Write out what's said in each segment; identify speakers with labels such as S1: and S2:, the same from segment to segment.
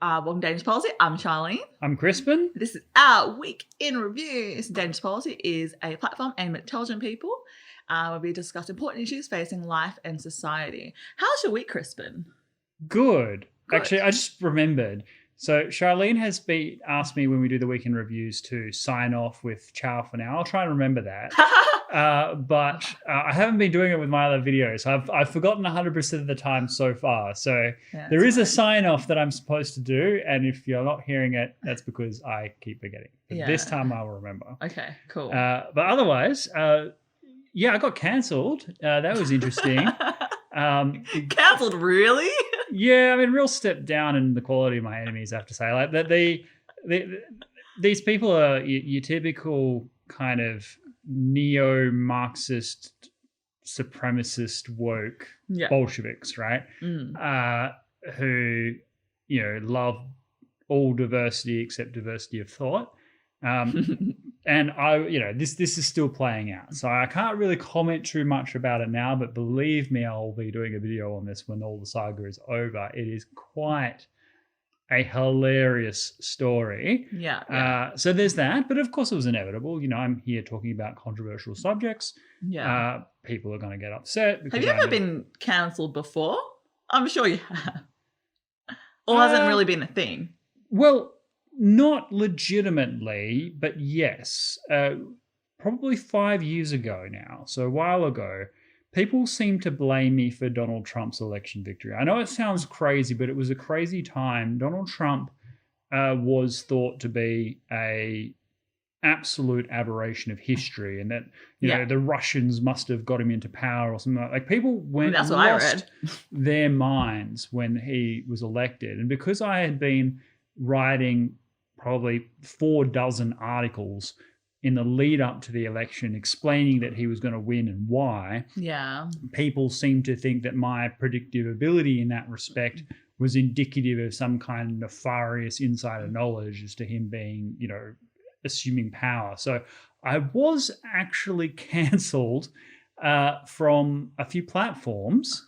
S1: Welcome to Dangerous Policy. I'm Charlene.
S2: I'm Crispin.
S1: This is our Week in Review. Dangerous Policy is a platform aimed at intelligent people where we discuss important issues facing life and society. How's your week, Crispin?
S2: Good. Actually, I just remembered. So Charlene has asked me when we do the Week in Reviews to sign off with ciao for now. I'll try and remember that. But I haven't been doing it with my other videos. I've forgotten 100% of the time so far. So there is a sign off that I'm supposed to do. And if you're not hearing it, that's because I keep forgetting. This time I will remember.
S1: Okay, cool.
S2: But otherwise, I got cancelled. That was interesting.
S1: Cancelled, really?
S2: Yeah, I mean, real step down in the quality of my enemies, I have to say. Like that, these people are your typical kind of neo-Marxist, supremacist, woke Bolsheviks, right? Who love all diversity except diversity of thought. And this is still playing out. So I can't really comment too much about it now, but believe me, I'll be doing a video on this when all the saga is over. It is quite a hilarious story.
S1: Yeah.
S2: So there's that. But of course it was inevitable. I'm here talking about controversial subjects.
S1: Yeah.
S2: People are going to get upset.
S1: Have you ever been cancelled before? I'm sure you have. Or hasn't really been a thing?
S2: Well, not legitimately, but yes. Probably 5 years ago now, so a while ago, people seem to blame me for Donald Trump's election victory. I know it sounds crazy, but it was a crazy time. Donald Trump was thought to be a absolute aberration of history, and that the Russians must have got him into power or something. Like people lost their minds when he was elected, and because I had been writing probably 4 dozen articles in the lead up to the election explaining that he was going to win and why.
S1: Yeah.
S2: People seem to think that my predictive ability in that respect was indicative of some kind of nefarious insider knowledge as to him being, assuming power. So I was actually cancelled from a few platforms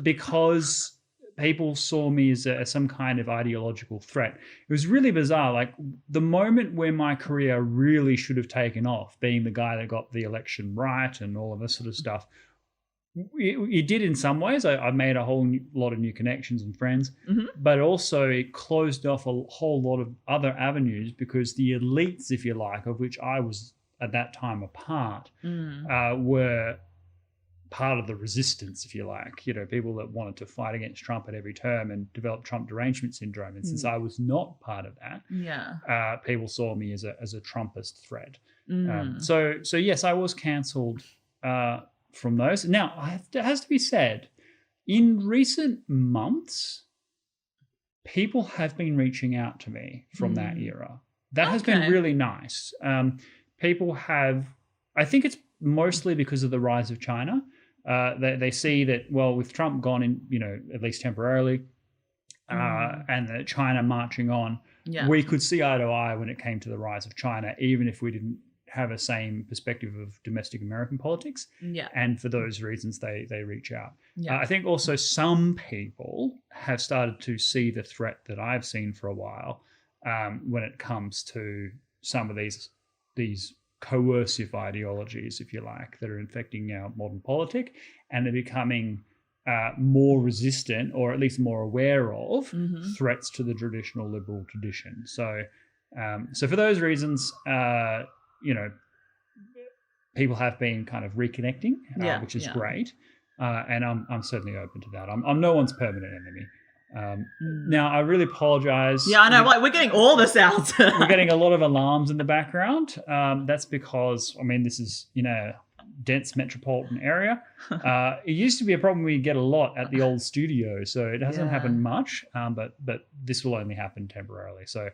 S2: because people saw me as some kind of ideological threat. It was really bizarre. Like the moment where my career really should have taken off, being the guy that got the election right and all of this sort of stuff, it did in some ways. I made a whole lot of new connections and friends, but also it closed off a whole lot of other avenues because the elites, if you like, of which I was at that time a part, were part of the resistance, if you like, people that wanted to fight against Trump at every term and develop Trump derangement syndrome. And since I was not part of that, people saw me as a Trumpist threat. So yes, I was cancelled from those. Now, it has to be said, in recent months, people have been reaching out to me from that era. That has been really nice. People have, I think it's mostly because of the rise of China. They see that, well, with Trump gone in, at least temporarily, and China marching on, we could see eye to eye when it came to the rise of China, even if we didn't have a same perspective of domestic American politics. Yeah. And for those reasons, they reach out. Yeah. I think also some people have started to see the threat that I've seen for a while when it comes to some of these coercive ideologies, if you like, that are infecting our modern politic, and they're becoming more resistant, or at least more aware of threats to the traditional liberal tradition. So for those reasons, people have been kind of reconnecting, which is great, and I'm certainly open to that. I'm no one's permanent enemy. Now, I really apologize.
S1: Yeah, I know. We're getting all this out.
S2: We're getting a lot of alarms in the background. That's because, this is, a dense metropolitan area. It used to be a problem we get a lot at the old studio, so it hasn't happened much, but this will only happen temporarily. So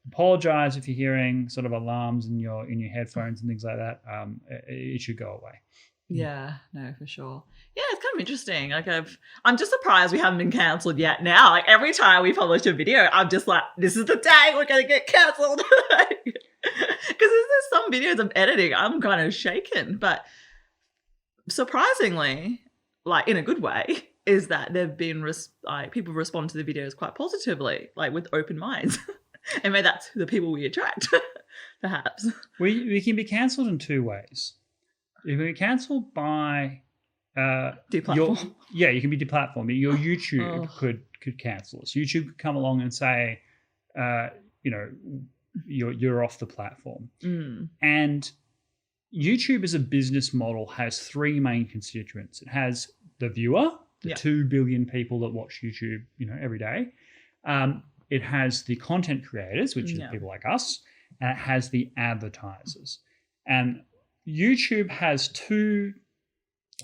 S2: apologize if you're hearing sort of alarms in your headphones and things like that. It should go away.
S1: Yeah, no, for sure. Yeah, it's kind of interesting. Like I'm just surprised we haven't been cancelled yet now. Like every time we publish a video, I'm just like, this is the day we're going to get cancelled. Because there's some videos I'm editing, I'm kind of shaken. But surprisingly, like in a good way, is that they've been like people respond to the videos quite positively, like with open minds. And maybe that's the people we attract, perhaps.
S2: We can be cancelled in two ways. You can be cancelled by
S1: Deplatform.
S2: you can be deplatformed. Your YouTube could cancel us. YouTube could come along and say, you're off the platform. And YouTube as a business model has three main constituents. It has the viewer, the 2 billion people that watch YouTube, every day. It has the content creators, which is people like us, and it has the advertisers. And YouTube has two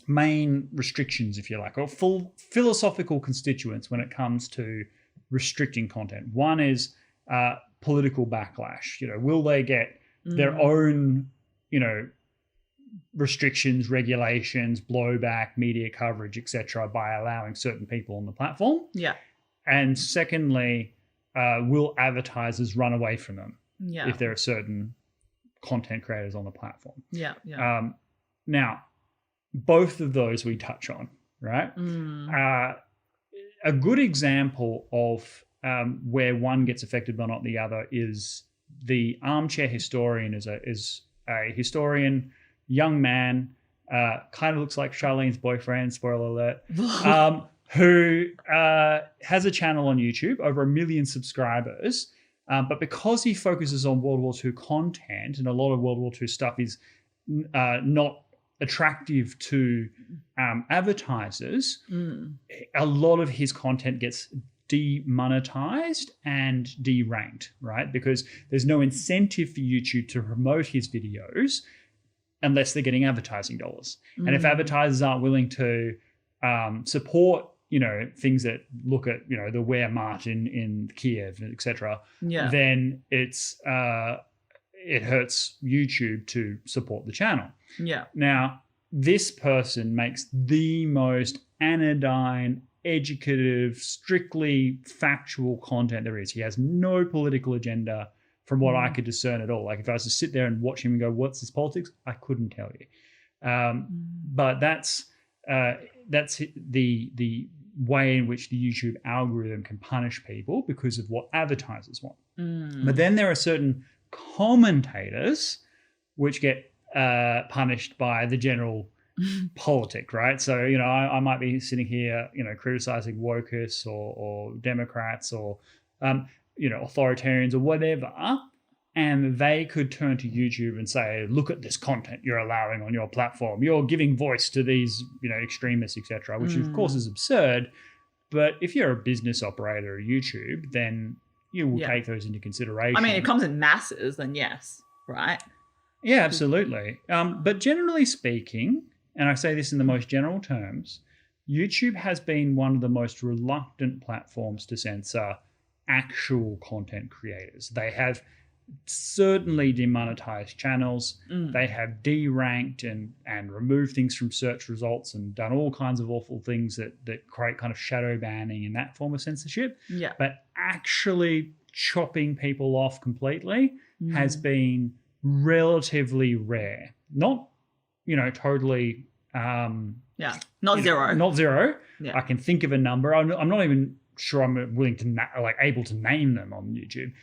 S2: main restrictions, if you like, or full philosophical constituents when it comes to restricting content. One is political backlash. Will they get their own, restrictions, regulations, blowback, media coverage, etc., by allowing certain people on the platform?
S1: Yeah.
S2: And secondly, will advertisers run away from them if there are certain content creators on the platform?
S1: Yeah.
S2: Now, both of those we touch on, right? A good example of where one gets affected but not the other is the armchair historian is a historian, young man, kind of looks like Charlene's boyfriend, spoiler alert, who has a channel on YouTube, over 1 million subscribers. But because he focuses on World War II content, and a lot of World War II stuff is not attractive to advertisers, a lot of his content gets demonetized and deranked, right? Because there's no incentive for YouTube to promote his videos unless they're getting advertising dollars. And if advertisers aren't willing to support, things that look at, the Wehrmacht in Kiev, etc., then it hurts YouTube to support the channel.
S1: Yeah.
S2: Now, this person makes the most anodyne, educative, strictly factual content there is. He has no political agenda from what I could discern at all. Like if I was to sit there and watch him and go, what's his politics? I couldn't tell you. But that's the way in which the YouTube algorithm can punish people because of what advertisers want. But then there are certain commentators which get punished by the general politic, right? So, I might be sitting here, criticizing wokists or Democrats or, authoritarians or whatever, and they could turn to YouTube and say, look at this content you're allowing on your platform. You're giving voice to these, extremists, etc., which of course is absurd. But if you're a business operator at YouTube, then you will take those into consideration.
S1: I mean, it comes in masses, then yes, right?
S2: Yeah, absolutely. But generally speaking, and I say this in the most general terms, YouTube has been one of the most reluctant platforms to censor actual content creators. They have certainly demonetized channels. They have deranked and removed things from search results and done all kinds of awful things that create kind of shadow banning and that form of censorship. Yeah. But actually chopping people off completely has been relatively rare. Not, totally...
S1: not zero.
S2: Not zero.
S1: Yeah.
S2: I can think of a number. I'm not even sure I'm willing to able to name them on YouTube.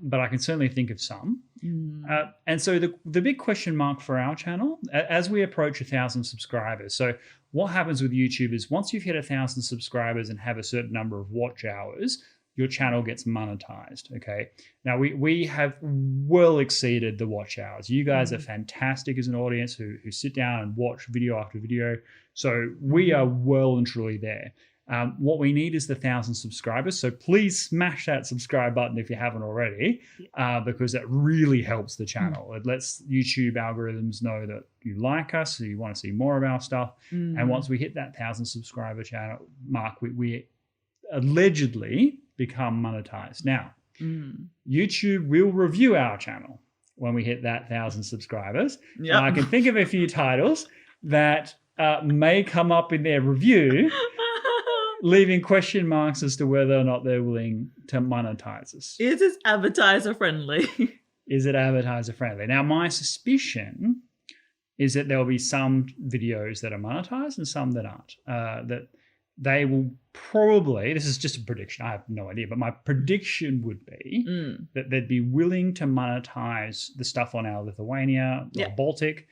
S2: But I can certainly think of some. And so the big question mark for our channel, as we approach 1,000 subscribers, so what happens with YouTube is once you've hit 1,000 subscribers and have a certain number of watch hours, your channel gets monetized, okay? Now, we have well exceeded the watch hours. You guys are fantastic as an audience who sit down and watch video after video. So we are well and truly there. What we need is the 1,000 subscribers. So please smash that subscribe button if you haven't already, because that really helps the channel. It lets YouTube algorithms know that you like us, so you want to see more of our stuff. And once we hit that 1,000 subscriber channel mark, we allegedly become monetized. Now, YouTube will review our channel when we hit that 1,000 subscribers. Yep. I can think of a few titles that may come up in their review, leaving question marks as to whether or not they're willing to monetize us.
S1: Is this advertiser friendly?
S2: Is it advertiser friendly? Now, my suspicion is that there will be some videos that are monetized and some that aren't. they will probably, this is just a prediction, I have no idea, but my prediction would be that they'd be willing to monetize the stuff on our Lithuania or Baltic,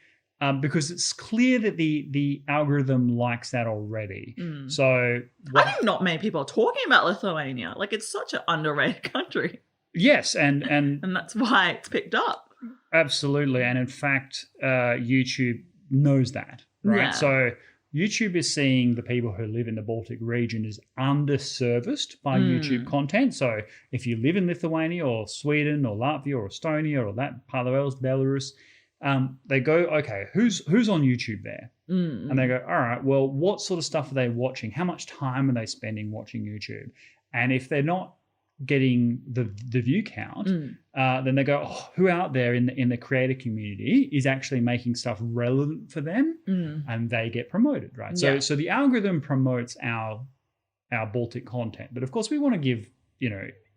S2: because it's clear that the algorithm likes that already. So
S1: I think not many people are talking about Lithuania. Like, it's such an underrated country.
S2: Yes, and
S1: that's why it's picked up.
S2: Absolutely. And in fact, YouTube knows that, right?
S1: Yeah.
S2: So YouTube is seeing the people who live in the Baltic region as underserviced by YouTube content. So if you live in Lithuania or Sweden or Latvia or Estonia or that part of the world, Belarus, they go, okay, who's on YouTube there? And they go, all right, well, what sort of stuff are they watching? How much time are they spending watching YouTube? And if they're not getting the view count, then they go, oh, who out there in the creator community is actually making stuff relevant for them, and they get promoted, right? So the algorithm promotes our Baltic content, but of course we want to give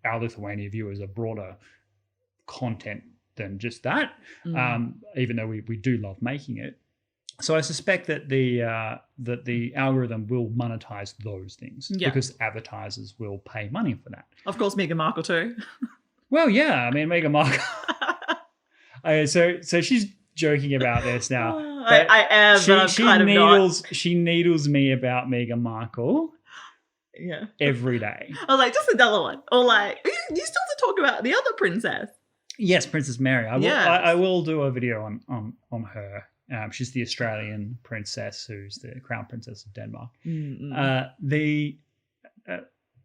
S2: our Lithuania viewers a broader content than just that, even though we do love making it. So I suspect that the algorithm will monetize those things because advertisers will pay money for that.
S1: Of course, Meghan Markle too.
S2: Well, yeah, I mean, Meghan Markle. So she's joking about this now.
S1: I am, but I'm kind of not.
S2: She needles me about Meghan Markle.
S1: Yeah.
S2: Every day.
S1: I was like, just another one. Or like, you still have to talk about the other princess.
S2: Yes, Princess Mary. I will do a video on her. She's the Australian princess who's the crown princess of Denmark.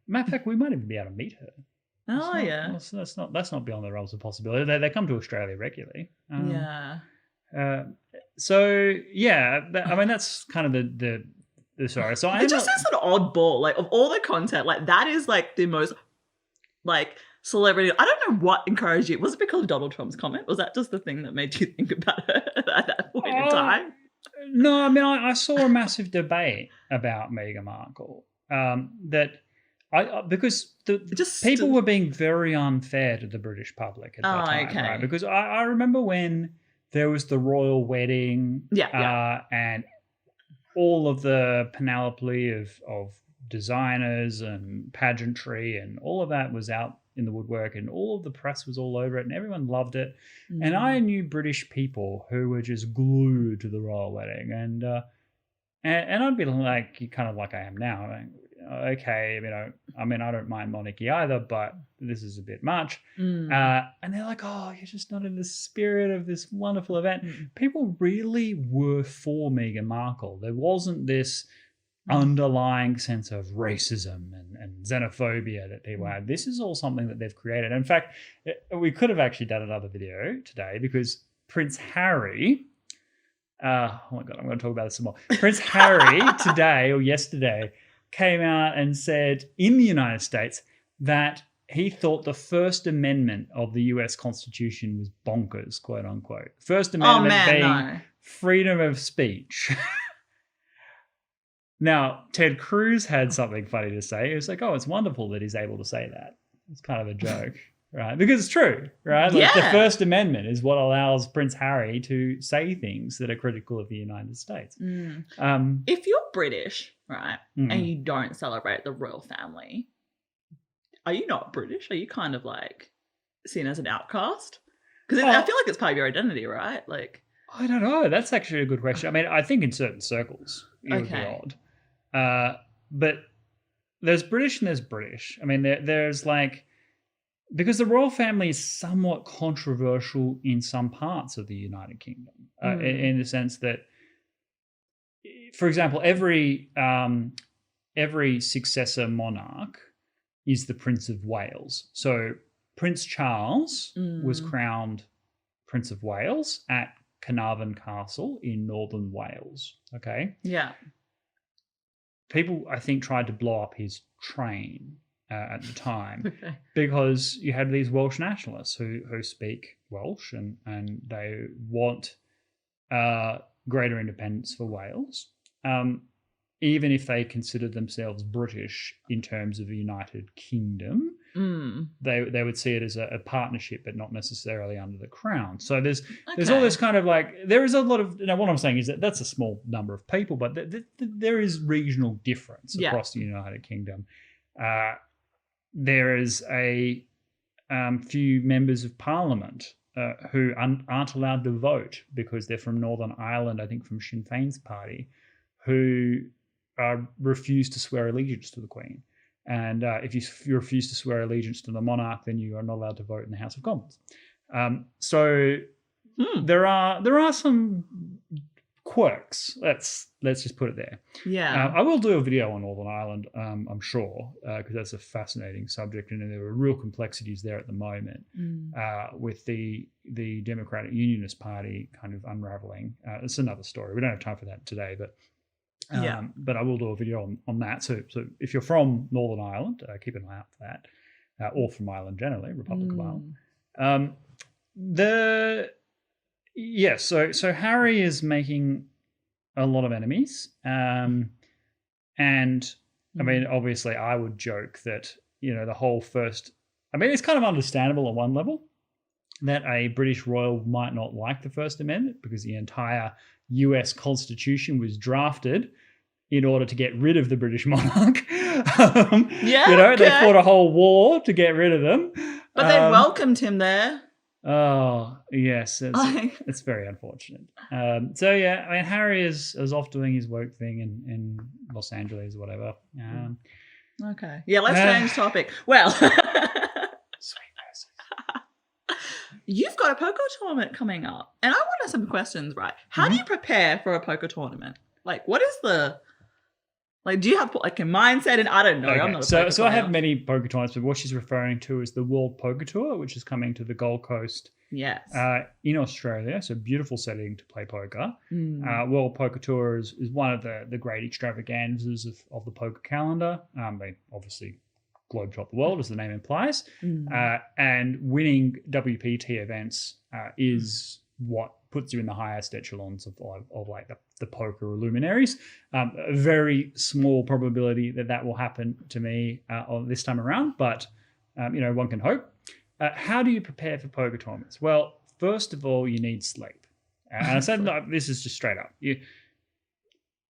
S2: Matter of fact, we might even be able to meet her. That's not beyond the realms of possibility. They come to Australia regularly. So yeah, I mean that's kind of the story. So
S1: it just is an oddball. Like of all the content, like that is like the most like celebrity. I don't know what encouraged you. Was it because of Donald Trump's comment? Was that just the thing that made you think about her at that point in time?
S2: No, I mean I saw a massive debate about Meghan Markle because people were being very unfair to the British public at that time, right? Because I remember when there was the royal wedding, and all of the panoply of designers and pageantry and all of that was out in the woodwork, and all of the press was all over it, and everyone loved it. And I knew British people who were just glued to the royal wedding, and I'd be like, kind of like I am now. Like, okay, I mean, I don't mind monarchy either, but this is a bit much. And they're like, oh, you're just not in the spirit of this wonderful event. People really were for Meghan Markle. There wasn't this underlying sense of racism and xenophobia that people had. This is all something that they've created. In fact, we could have actually done another video today because Prince Harry, oh my God, I'm going to talk about this some more. Prince Harry today or yesterday came out and said in the United States that he thought the First Amendment of the US Constitution was bonkers, quote unquote. First Amendment being freedom of speech. Now, Ted Cruz had something funny to say. He was like, oh, it's wonderful that he's able to say that. It's kind of a joke, right? Because it's true, right? Like the First Amendment is what allows Prince Harry to say things that are critical of the United States.
S1: If you're British, right, and you don't celebrate the royal family, are you not British? Are you kind of like seen as an outcast? Because I feel like it's part of your identity, right? Like,
S2: I don't know. That's actually a good question. I mean, I think in certain circles it would be odd. But there's British and there's British. I mean, there's like, because the royal family is somewhat controversial in some parts of the United Kingdom, in the sense that, for example, every successor monarch is the Prince of Wales. So Prince Charles was crowned Prince of Wales at Carnarvon Castle in northern Wales. Okay.
S1: Yeah.
S2: People, I think, tried to blow up his train at the time because you had these Welsh nationalists who speak Welsh and they want greater independence for Wales. even if they considered themselves British in terms of the United Kingdom, they would see it as a partnership, but not necessarily under the crown. So there's all this kind of like, there is a lot of, what I'm saying is that that's a small number of people, but there is regional difference across the United Kingdom. There is a few members of Parliament who aren't allowed to vote because they're from Northern Ireland, I think from Sinn Féin's party, who refuse to swear allegiance to the Queen. And if you refuse to swear allegiance to the monarch, then you are not allowed to vote in the House of Commons. So there are some quirks. Let's just put it there.
S1: Yeah.
S2: I will do a video on Northern Ireland, I'm sure, because that's a fascinating subject, and there are real complexities there at the moment with the Democratic Unionist Party kind of unraveling. It's another story. We don't have time for that today, but I will do a video on that. So if you're from Northern Ireland, keep an eye out for that, or from Ireland generally, Republic of Ireland. So Harry is making a lot of enemies, and I mean, obviously, I would joke that the whole first. I mean, it's kind of understandable on one level that a British royal might not like the First Amendment because the entire US Constitution was drafted in order to get rid of the British monarch. They fought a whole war to get rid of them.
S1: But they welcomed him there.
S2: Oh, yes. It's very unfortunate. I mean, Harry is off doing his woke thing in Los Angeles or whatever.
S1: Okay. Yeah, let's change topic. Well,
S2: sweet person.
S1: You've got a poker tournament coming up, and I want to ask some questions, right? How do you prepare for a poker tournament? Like, what is do you have like a mindset? And I don't know. Okay. I'm not a poker
S2: player. I have many poker tournaments, but what she's referring to is the World Poker Tour, which is coming to the Gold Coast.
S1: Yes.
S2: In Australia. So beautiful setting to play poker. World Poker Tour is one of the great extravaganzas of the poker calendar. They obviously globetrot the world, as the name implies. And winning WPT events is what puts you in the highest echelons of like the poker luminaries. A very small probability that will happen to me this time around, but one can hope. How do you prepare for poker tournaments? Well, first of all, you need sleep. And I said this is just straight up.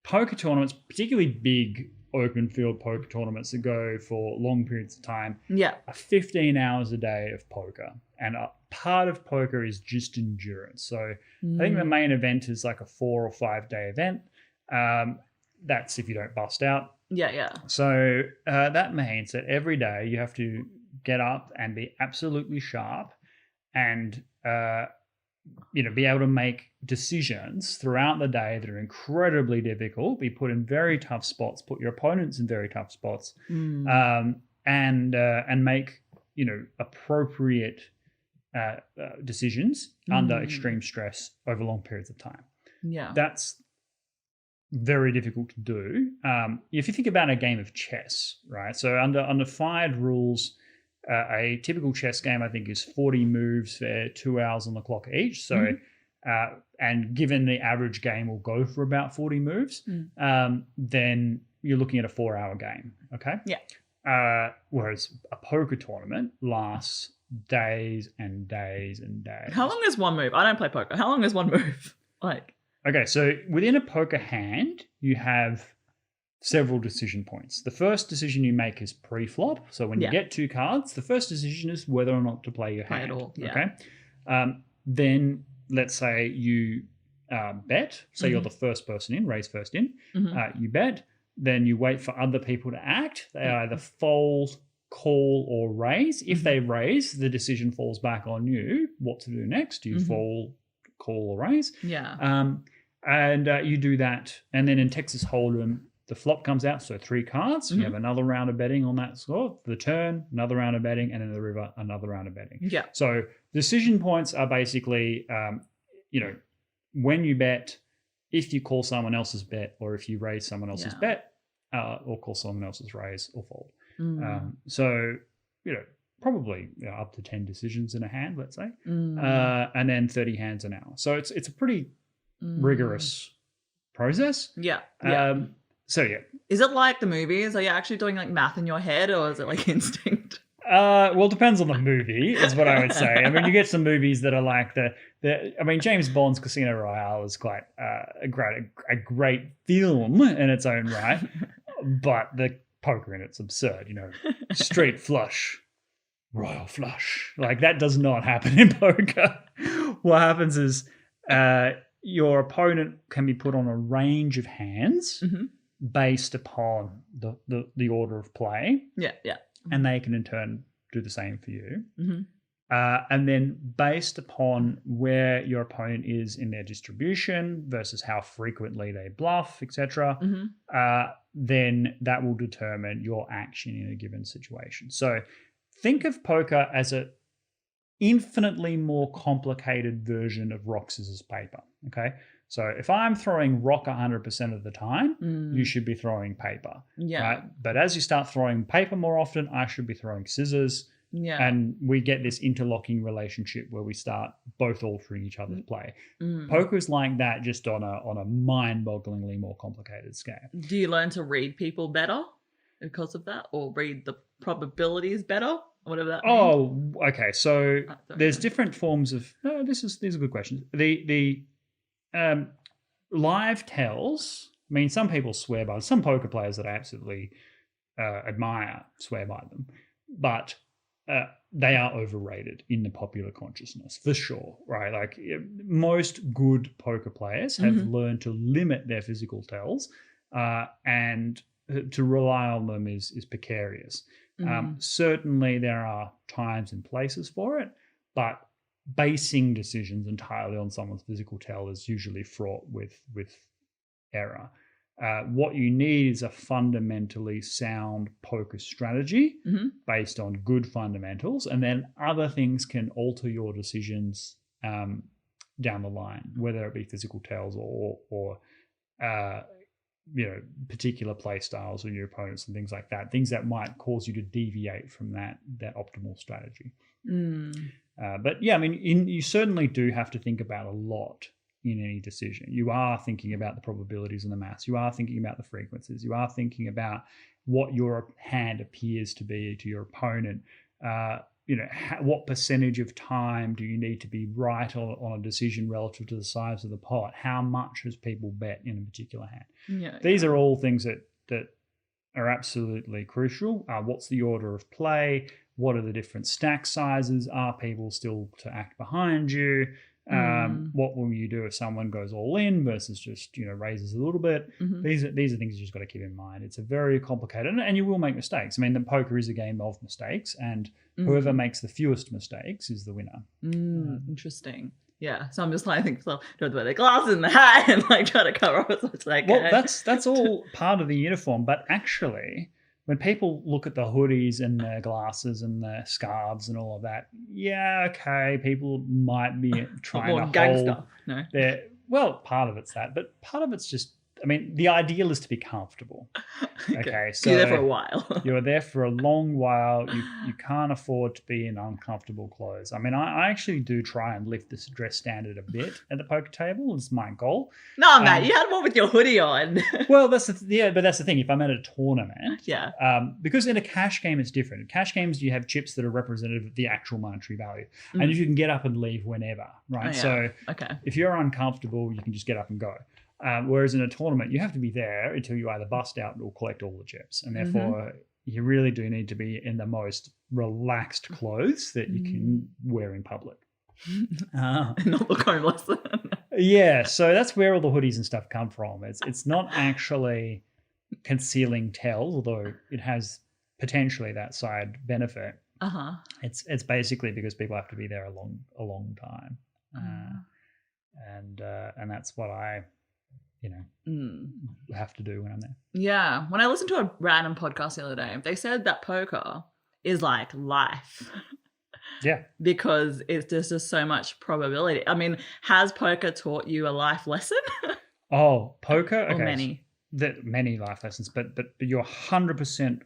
S2: Poker tournaments, particularly big open field poker tournaments that go for long periods of time, are 15 hours a day of poker. And a part of poker is just endurance. So I think the main event is like a 4 or 5 day event. That's if you don't bust out.
S1: Yeah.
S2: So that means that every day you have to get up and be absolutely sharp and be able to make decisions throughout the day that are incredibly difficult, be put in very tough spots, put your opponents in very tough spots, and make appropriate decisions under extreme stress over long periods of time.
S1: Yeah,
S2: that's very difficult to do. If you think about a game of chess, right? So under FIDE rules, a typical chess game, I think, is 40 moves for 2 hours on the clock each. So, and given the average game will go for about 40 moves, then you're looking at a 4-hour game. Okay.
S1: Yeah.
S2: Whereas a poker tournament lasts days and days and days.
S1: How long is one move? I don't play poker. How long is one move?
S2: Okay, so within a poker hand, you have several decision points. The first decision you make is pre-flop. So when you get 2 cards, the first decision is whether or not to play your hand.
S1: At all. Yeah.
S2: Okay. Then let's say you bet. So you're the first person in, raise first in. You bet. Then you wait for other people to act. They either fold, call, or raise. If they raise, the decision falls back on you. What to do next? Do you fold, call, or raise?
S1: Yeah.
S2: And you do that. And then in Texas Hold'em, the flop comes out, so 3 cards. You have another round of betting on that score. The turn, another round of betting, and then the river, another round of betting.
S1: Yeah.
S2: So decision points are basically, when you bet, if you call someone else's bet, or if you raise someone else's bet, or call someone else's raise or fold. So, probably up to 10 decisions in a hand, let's say, and then 30 hands an hour. So it's a pretty rigorous process.
S1: Yeah.
S2: So yeah.
S1: Is it like the movies? Are you actually doing like math in your head, or is it like instinct?
S2: Well, it depends on the movie, is what I would say. I mean, you get some movies that are like I mean, James Bond's Casino Royale is quite a great film in its own right, but the poker in it's absurd. You know, straight flush, royal flush. Like that does not happen in poker. What happens is your opponent can be put on a range of hands based upon the order of play.
S1: Yeah, yeah.
S2: And they can in turn do the same for you. And then based upon where your opponent is in their distribution versus how frequently they bluff, etc., then that will determine your action in a given situation. So think of poker as a infinitely more complicated version of rock, scissors, paper. Okay. So if I'm throwing rock 100% of the time, you should be throwing paper.
S1: Yeah.
S2: Right? But as you start throwing paper more often, I should be throwing scissors.
S1: Yeah.
S2: And we get this interlocking relationship where we start both altering each other's play. Poker is like that, just on a mind-bogglingly more complicated scale.
S1: Do you learn to read people better because of that, or read the probabilities better? Whatever that means.
S2: Oh, okay. So there's different forms of. No, these are good questions. The live tells. I mean, some people swear by them. Some poker players that I absolutely admire swear by them, but they are overrated in the popular consciousness for sure, right? Like most good poker players have learned to limit their physical tells, and to rely on them is precarious. Certainly there are times and places for it, but basing decisions entirely on someone's physical tell is usually fraught with error. What you need is a fundamentally sound poker strategy based on good fundamentals, and then other things can alter your decisions down the line, whether it be physical tells or particular play styles of your opponents and things like that, things that might cause you to deviate from that optimal strategy. But yeah, I mean, you certainly do have to think about a lot in any decision. You are thinking about the probabilities and the maths. You are thinking about the frequencies. You are thinking about what your hand appears to be to your opponent. What percentage of time do you need to be right on a decision relative to the size of the pot? How much has people bet in a particular hand? These are all things that are absolutely crucial. What's the order of play? What are the different stack sizes? Are people still to act behind you? What will you do if someone goes all in versus just raises a little bit? These are things you just got to keep in mind. It's a very complicated, and you will make mistakes. I mean, the poker is a game of mistakes, and whoever makes the fewest mistakes is the winner.
S1: Interesting. Yeah. So I'm just like, I think so. Don't wear the glasses and the hat and like try to cover up as much as I can.
S2: Well, that's all part of the uniform, but actually, when people look at the hoodies and the glasses and the scarves and all of that, yeah, okay, people might be trying to
S1: gangster.
S2: hold
S1: No.
S2: their. Well, part of it's that, but part of it's just. I mean, the ideal is to be comfortable. Okay, so
S1: you're there for a while.
S2: You're there for a long while. You can't afford to be in uncomfortable clothes. I mean, I actually do try and lift this dress standard a bit at the poker table. It's my goal.
S1: No, mate, you had one with your hoodie on.
S2: Well, but that's the thing. If I'm at a tournament,
S1: yeah,
S2: because in a cash game it's different. In cash games, you have chips that are representative of the actual monetary value, and you can get up and leave whenever, right?
S1: Oh, yeah.
S2: So,
S1: okay,
S2: if you're uncomfortable, you can just get up and go. Whereas in a tournament, you have to be there until you either bust out or collect all the chips. And therefore, you really do need to be in the most relaxed clothes that you can wear in public.
S1: Not look homeless.
S2: Yeah, so that's where all the hoodies and stuff come from. It's not actually concealing tells, although it has potentially that side benefit. It's basically because people have to be there a long time. And that's what I have to do when I'm there.
S1: Yeah. When I listened to a random podcast the other day, they said that poker is like life.
S2: Yeah.
S1: Because there's just so much probability. I mean, has poker taught you a life lesson?
S2: Oh, poker? Okay.
S1: Or many?
S2: Many life lessons, but you're 100%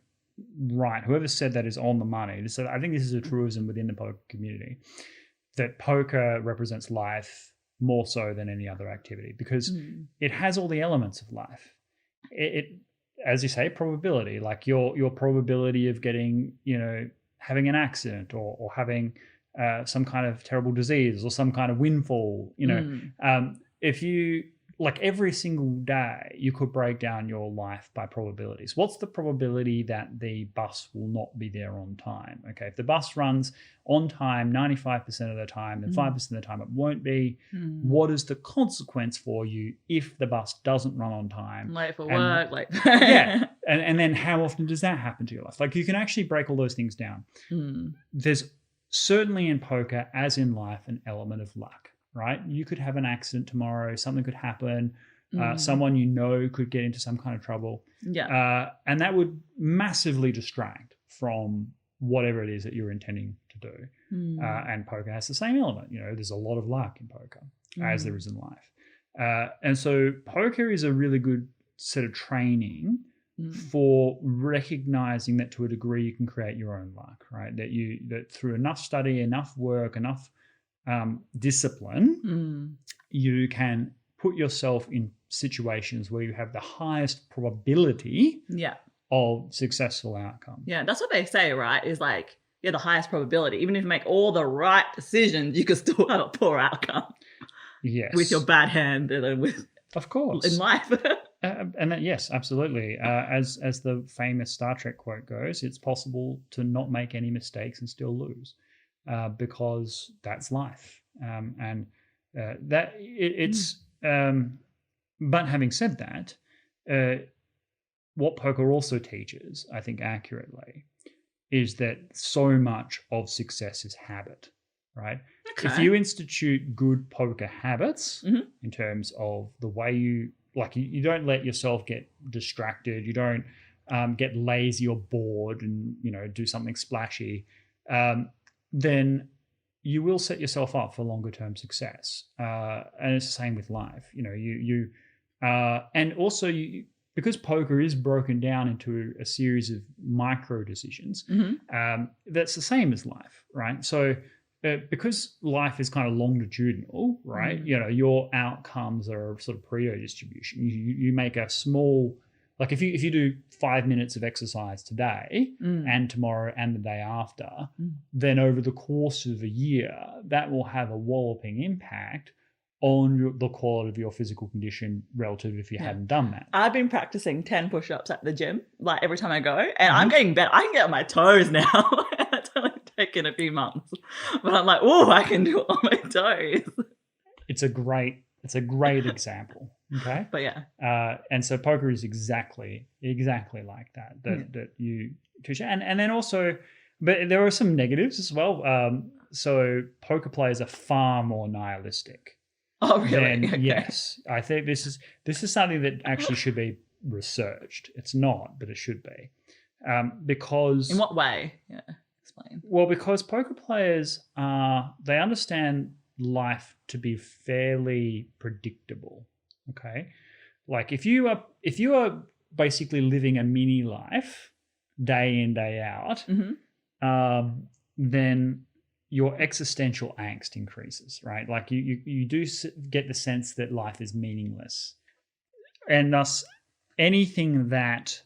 S2: right. Whoever said that is on the money. So I think this is a truism within the poker community, that poker represents life more so than any other activity because it has all the elements of life. as you say, probability, like your probability of getting, having an accident or having some kind of terrible disease or some kind of windfall, if you, like every single day, you could break down your life by probabilities. What's the probability that the bus will not be there on time? Okay, if the bus runs on time 95% of the time, then 5% of the time it won't be. What is the consequence for you if the bus doesn't run on time?
S1: Late for work, like
S2: yeah. And then how often does that happen to your life? Like you can actually break all those things down. There's certainly in poker, as in life, an element of luck. Right? You could have an accident tomorrow. Something could happen. Someone could get into some kind of trouble.
S1: Yeah.
S2: And that would massively distract from whatever it is that you're intending to do. And poker has the same element. There's a lot of luck in poker, as there is in life. And so poker is a really good set of training for recognizing that to a degree you can create your own luck, right? That through enough study, enough work, enough discipline, you can put yourself in situations where you have the highest probability of successful outcome.
S1: Yeah, that's what they say, right? Is like, the highest probability. Even if you make all the right decisions, you could still have a poor outcome.
S2: Yes.
S1: With your bad hand and with,
S2: of course,
S1: in life.
S2: Yes, absolutely. As the famous Star Trek quote goes, it's possible to not make any mistakes and still lose. Because that's life, but having said that, what poker also teaches, I think accurately, is that so much of success is habit, right?
S1: Okay.
S2: If you institute good poker habits in terms of the way you don't let yourself get distracted, you don't get lazy or bored and do something splashy. Then you will set yourself up for longer term success. And it's the same with life. And also because poker is broken down into a series of micro decisions, that's the same as life, right? So because life is kind of longitudinal, right? Your outcomes are sort of Pareto distribution. You make a small, like if you do 5 minutes of exercise today and tomorrow and the day after, then over the course of a year, that will have a walloping impact on the quality of your physical condition relative if you hadn't done that.
S1: I've been practicing 10 push-ups at the gym, like every time I go, and I'm getting better. I can get on my toes now. It's only taken a few months, but I'm like, oh, I can do it on my toes.
S2: It's a great example. Okay.
S1: But yeah.
S2: And so poker is exactly like that. That you teach. And then also, but there are some negatives as well. So poker players are far more nihilistic.
S1: Oh, really? Okay.
S2: Yes. I think this is something that actually should be researched. It's not, but it should be. Because
S1: in what way? Yeah. Explain.
S2: Well, because poker players they understand life to be fairly predictable. Okay, like if you are basically living a mini life day in day out, then your existential angst increases, right? Like you do get the sense that life is meaningless, and thus anything that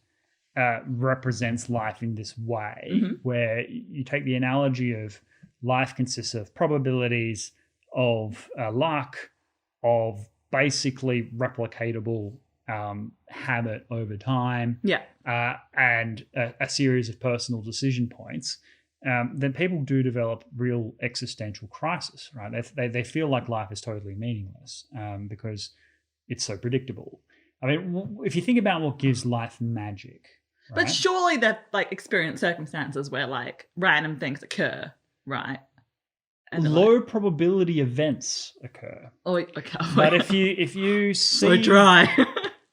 S2: represents life in this way, where you take the analogy of life consists of probabilities, of luck, of basically replicatable habit over time, and a series of personal decision points, then people do develop real existential crisis, right? They feel like life is totally meaningless because it's so predictable. I mean, if you think about what gives life magic, right?
S1: But surely they've like experienced circumstances where like random things occur, right? And
S2: low probability events occur.
S1: Oh, okay.
S2: But if you see,
S1: so dry.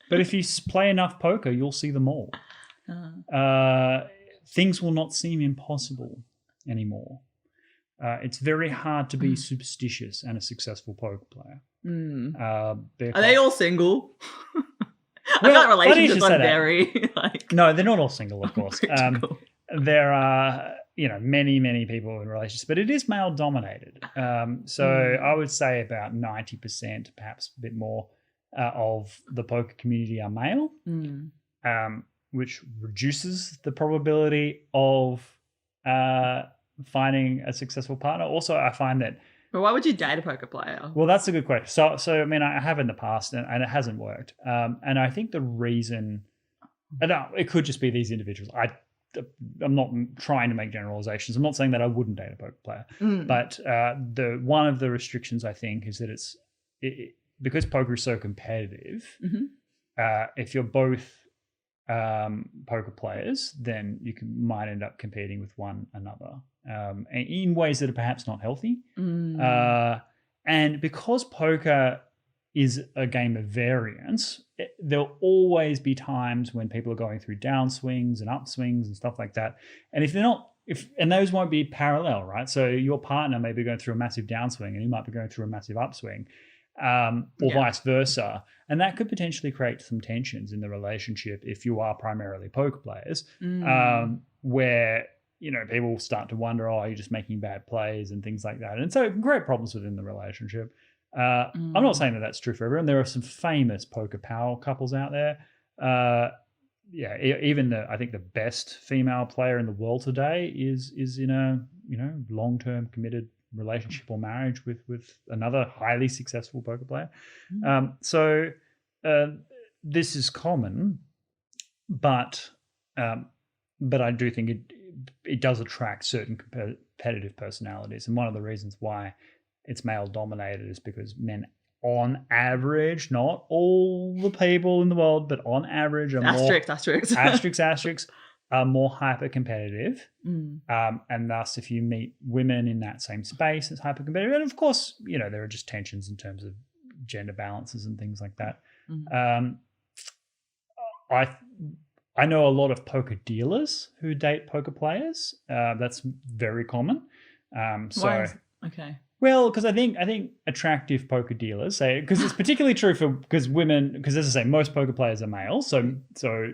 S2: But if you play enough poker, you'll see them all. Things will not seem impossible anymore. It's very hard to be superstitious and a successful poker player.
S1: Are they all single? I've got relationships on very like.
S2: No, they're not all single, of course. There are many people in relationships, but it is male dominated. So I would say about 90%, perhaps a bit more, of the poker community are male. which reduces the probability of finding a successful partner. Also, I find that.
S1: But why would you date a poker player?
S2: Well, that's a good question. So I mean, I have in the past, and it hasn't worked. And I think the reason, and it could just be these individuals. I'm not trying to make generalizations. I'm not saying that I wouldn't date a poker player, but one of the restrictions I think is that it's because poker is so competitive. If you're both poker players, then you might end up competing with one another in ways that are perhaps not healthy. And because poker is a game of variance, there'll always be times when people are going through downswings and upswings and stuff like that. And if they're not, and those won't be parallel, right? So your partner may be going through a massive downswing and you might be going through a massive upswing, or vice versa. And that could potentially create some tensions in the relationship if you are primarily poker players, where, people start to wonder, oh, you're just making bad plays and things like that. And so it can create problems within the relationship. I'm not saying that that's true for everyone. There are some famous poker power couples out there. Even I think the best female player in the world today is in a long-term committed relationship or marriage with another highly successful poker player. So this is common, but I do think it does attract certain competitive personalities, and one of the reasons why it's male dominated is because men, on average, not all the people in the world, but on average, are are more hyper competitive. And thus, if you meet women in that same space, it's hyper competitive. And of course, there are just tensions in terms of gender balances and things like that. I know a lot of poker dealers who date poker players. That's very common.
S1: Okay.
S2: Well, because I think attractive poker dealers say, because it's particularly true because women, because as I say, most poker players are male, so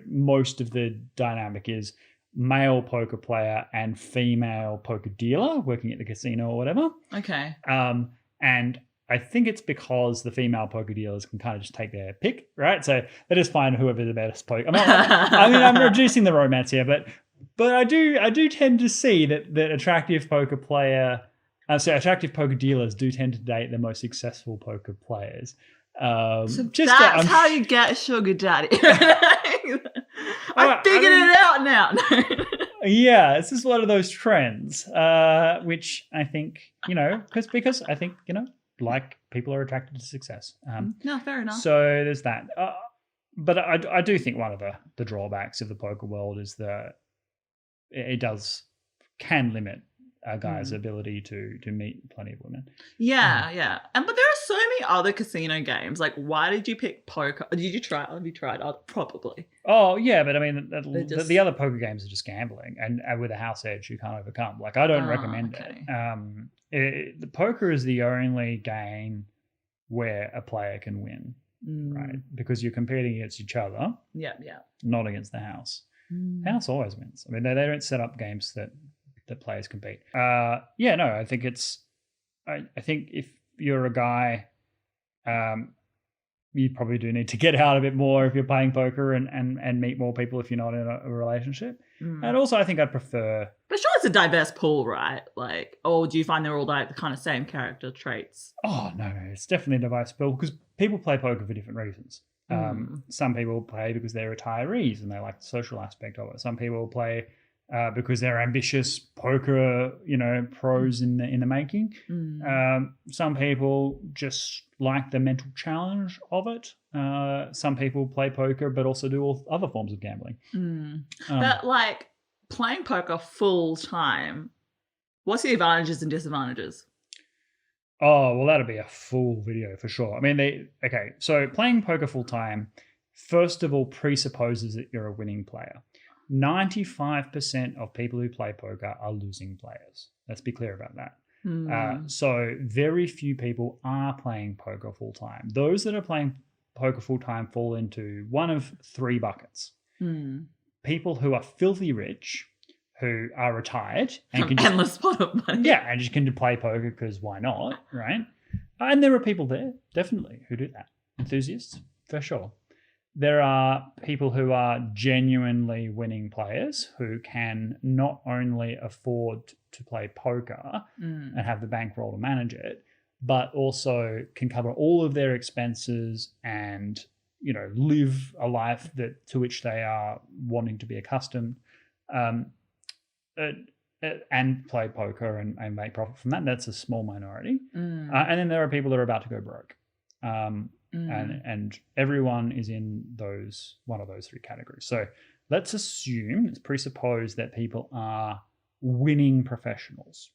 S2: most of the dynamic is male poker player and female poker dealer working at the casino or whatever.
S1: Okay.
S2: And I think it's because the female poker dealers can kind of just take their pick, right? So they just find whoever the best poker. I'm reducing the romance here, but I do tend to see that attractive poker player. So attractive poker dealers do tend to date the most successful poker players.
S1: So that's how you get a sugar daddy. I figured it out now.
S2: Yeah, this is one of those trends, which I think, because I think, like people are attracted to success.
S1: No, fair enough.
S2: So there's that. But I do think one of the drawbacks of the poker world is that it can limit a guy's ability to meet plenty of women.
S1: Yeah. But there are so many other casino games. Like, why did you pick poker? Did you try? Have you tried? Probably.
S2: Oh, yeah, but I mean, the other poker games are just gambling, and with a house edge you can't overcome. Like, I don't recommend it. The poker is the only game where a player can win, right? Because you're competing against each other. Yeah. Not against the house. House always wins. I mean, they don't set up games that players compete. I think I think if you're a guy, you probably do need to get out a bit more if you're playing poker and meet more people if you're not in a relationship. And also I think I'd prefer...
S1: But sure, it's a diverse pool, right? Like, or do you find they're all like the kind of same character traits?
S2: Oh, no, it's definitely a diverse pool because people play poker for different reasons. Some people play because they're retirees and they like the social aspect of it. Some people play because they're ambitious poker, pros in the making. Some people just like the mental challenge of it. Some people play poker but also do all other forms of gambling.
S1: But like playing poker full time, what's the advantages and disadvantages?
S2: Oh, well, that'll be a full video for sure. I mean, so playing poker full time, first of all, presupposes that you're a winning player. 95% of people who play poker are losing players. Let's be clear about that. So very few people are playing poker full time. Those that are playing poker full time fall into one of three buckets. People who are filthy rich, who are retired and can
S1: endless pot of money.
S2: Yeah, and just can play poker because why not, right? And there are people there, definitely, who do that. Enthusiasts, for sure. there are people who are genuinely winning players who can not only afford to play poker and have the bankroll to manage it, but also can cover all of their expenses and, you know, live a life that to which they are wanting to be accustomed, and play poker and make profit from that. That's a small minority. And then there are people that are about to go broke. And everyone is in one of those three categories. So let's presuppose that people are winning professionals.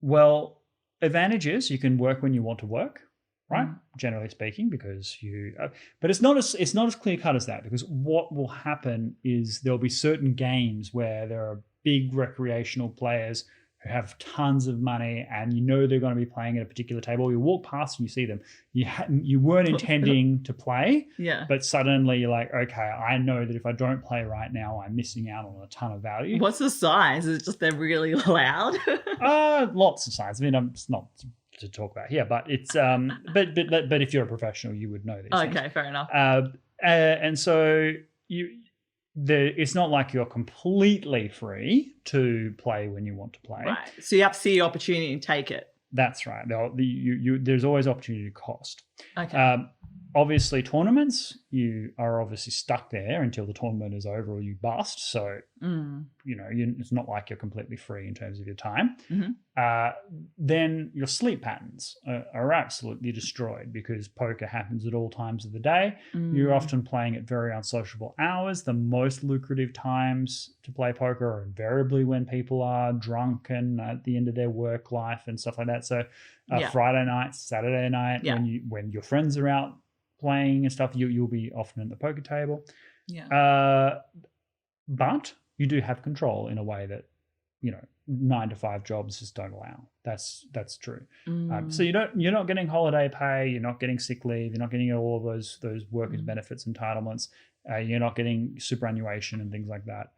S2: Well, advantage is you can work when you want to work, right? Generally speaking, because but it's not as clear cut as that, because what will happen is there'll be certain games where there are big recreational players who have tons of money, and you know they're going to be playing at a particular table. You walk past and you see them. You weren't intending to play, but suddenly you're like, okay, I know that if I don't play right now, I'm missing out on a ton of value.
S1: What's the size? Is it just they're really loud?
S2: Lots of size. I mean, it's not to talk about here, but it's but if you're a professional, you would know these things.
S1: Okay, fair enough.
S2: And so it's not like you're completely free to play when you want to play.
S1: Right. So you have to see the opportunity and take it.
S2: That's right. There's always opportunity cost.
S1: Okay.
S2: Obviously, tournaments, you are obviously stuck there until the tournament is over or you bust. So, it's not like you're completely free in terms of your time. Then your sleep patterns are absolutely destroyed because poker happens at all times of the day. You're often playing at very unsociable hours. The most lucrative times to play poker are invariably when people are drunk and at the end of their work life and stuff like that. So Friday night, Saturday night, when your friends are out playing and stuff, you'll be often at the poker table. But you do have control in a way that 9-to-5 jobs just don't allow. That's true. So you're not getting holiday pay, you're not getting sick leave, you're not getting all of those workers' benefits entitlements, you're not getting superannuation and things like that.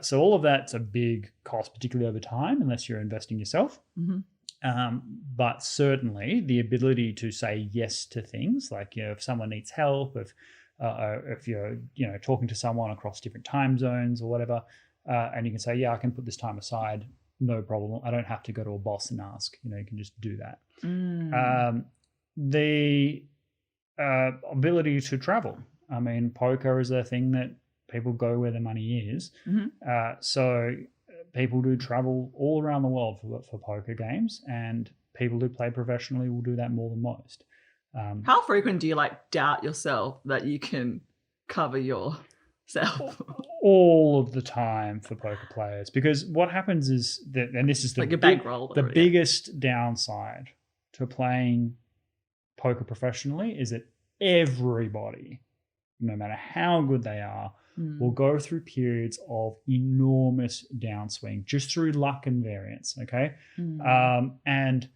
S2: So all of that's a big cost, particularly over time, unless you're investing yourself. But certainly the ability to say yes to things, like if someone needs help, if you're talking to someone across different time zones or whatever, and you can say, I can put this time aside, no problem. I don't have to go to a boss and ask. You can just do that. The ability to travel. I mean, poker is a thing that people go where the money is. So people do travel all around the world for poker games, and people who play professionally will do that more than most.
S1: How frequent do you doubt yourself that you can cover yourself?
S2: All of the time for poker players, because what happens is that, and this is the biggest downside to playing poker professionally, is that everybody, no matter how good they are, will go through periods of enormous downswing just through luck and variance. Okay. And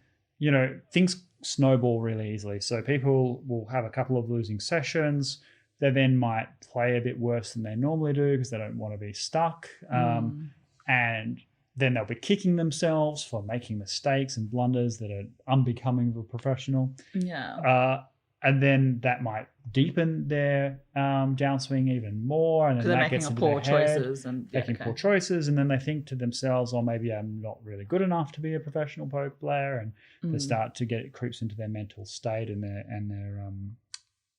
S2: things snowball really easily. So people will have a couple of losing sessions. They then might play a bit worse than they normally do because they don't want to be stuck. And then they'll be kicking themselves for making mistakes and blunders that are unbecoming of a professional. And then that might deepen their downswing even more. And then that gets into their head, making poor choices. And then they think to themselves, maybe I'm not really good enough to be a professional poker player. And they start to it creeps into their mental state and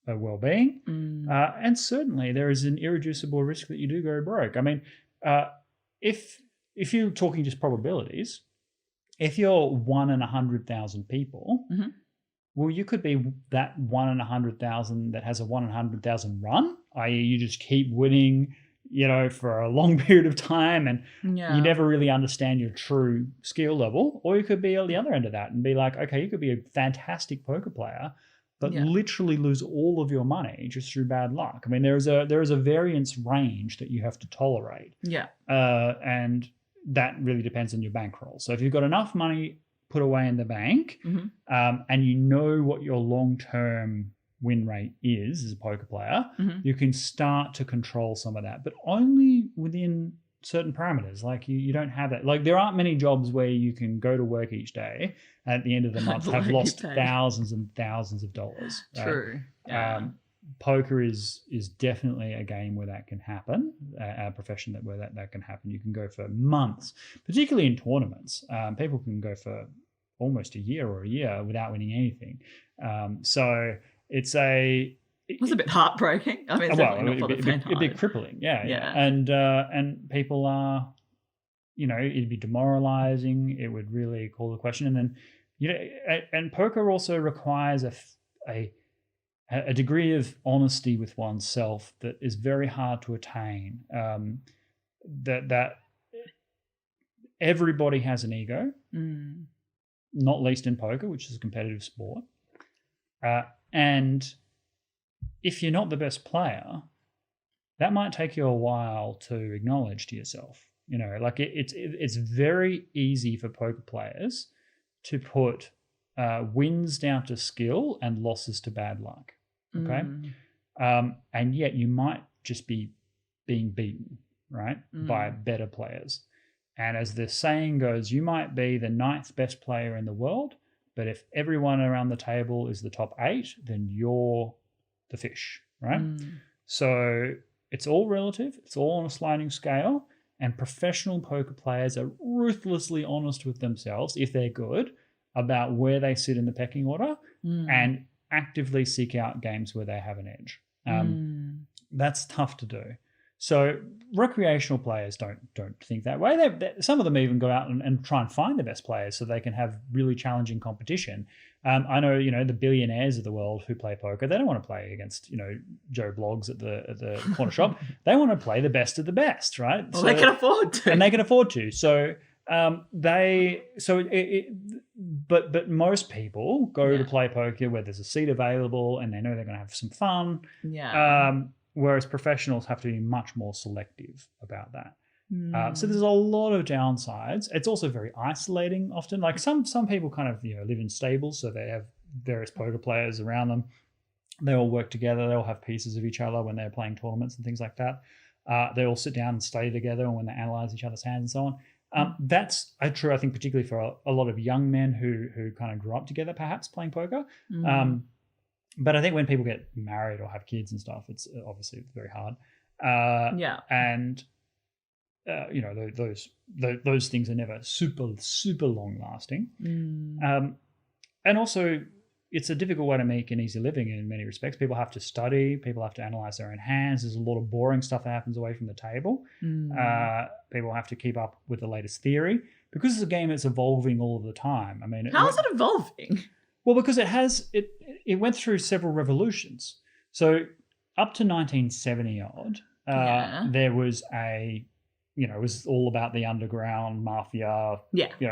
S2: their well-being. And certainly there is an irreducible risk that you do go broke. I mean, if you're talking just probabilities, if you're 1 in 100,000 people, well, you could be that 1 in 100,000 that has a 1 in 100,000 run, i.e. you just keep winning, for a long period of time, and you never really understand your true skill level. Or you could be at the other end of that and be like, okay, you could be a fantastic poker player, but literally lose all of your money just through bad luck. I mean, there is a variance range that you have to tolerate. And that really depends on your bankroll. So if you've got enough money put away in the bank, and you know what your long-term win rate is as a poker player, you can start to control some of that, but only within certain parameters. Like you don't have that. Like there aren't many jobs where you can go to work each day and at the end of the month have lost thousands and thousands of dollars.
S1: True.
S2: poker is definitely a game where that can happen, a profession where that can happen. You can go for months, particularly in tournaments. People can go for almost a year without winning anything. So it's a
S1: bit heartbreaking. I mean, it's definitely not for the faint-hearted.
S2: It'd be crippling, yeah. And people are, it'd be demoralizing. It would really call the question. And then, and poker also requires a degree of honesty with oneself that is very hard to attain. That everybody has an ego, not least in poker, which is a competitive sport. And if you're not the best player, that might take you a while to acknowledge to yourself. It's very easy for poker players to put wins down to skill and losses to bad luck. Okay. And yet you might just be being beaten, right, by better players. And as the saying goes, you might be the 9th best player in the world, but if everyone around the table is the top 8, then you're the fish, right? So it's all relative. It's all on a sliding scale. And professional poker players are ruthlessly honest with themselves, if they're good, about where they sit in the pecking order and actively seek out games where they have an edge. That's tough to do. So recreational players don't think that way. Some of them even go out and try and find the best players so they can have really challenging competition. I know, the billionaires of the world who play poker, they don't want to play against, Joe Bloggs at the corner shop. They want to play the best of the best, right?
S1: Well, they can afford to.
S2: And they can afford to. So but most people go to play poker where there's a seat available and they know they're going to have some fun. Whereas professionals have to be much more selective about that. So there's a lot of downsides. It's also very isolating often. Like some people kind of live in stables, so they have various poker players around them. They all work together. They all have pieces of each other when they're playing tournaments and things like that. They all sit down and study together, and when they analyze each other's hands and so on. That's true, I think, particularly for a lot of young men who kind of grew up together, perhaps playing poker. But I think when people get married or have kids and stuff, it's obviously very hard. And those things are never super long lasting. And also, it's a difficult way to make an easy living in many respects. People have to study. People have to analyze their own hands. There's a lot of boring stuff that happens away from the table. People have to keep up with the latest theory because it's a game that's evolving all of the time. I mean,
S1: how is it evolving?
S2: Well, because it went through several revolutions. So up to 1970 odd, there was it was all about the underground mafia,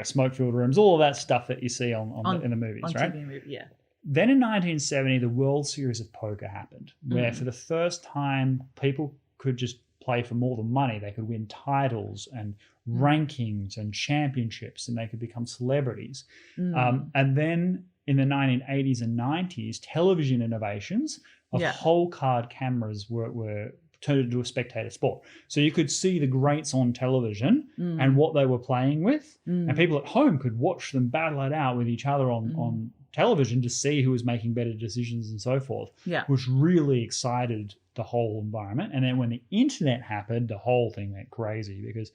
S2: smoke-filled rooms, all of that stuff that you see in the movies, right?
S1: TV movie,
S2: Then in 1970, the World Series of Poker happened, where for the first time, people could just play for more than money. They could win titles and rankings and championships, and they could become celebrities. And then in the 1980s and 90s, television innovations of whole card cameras were turned into a spectator sport. So you could see the greats on television and what they were playing with, and people at home could watch them battle it out with each other on television to see who was making better decisions and so forth, which really excited the whole environment. And then when the internet happened, the whole thing went crazy because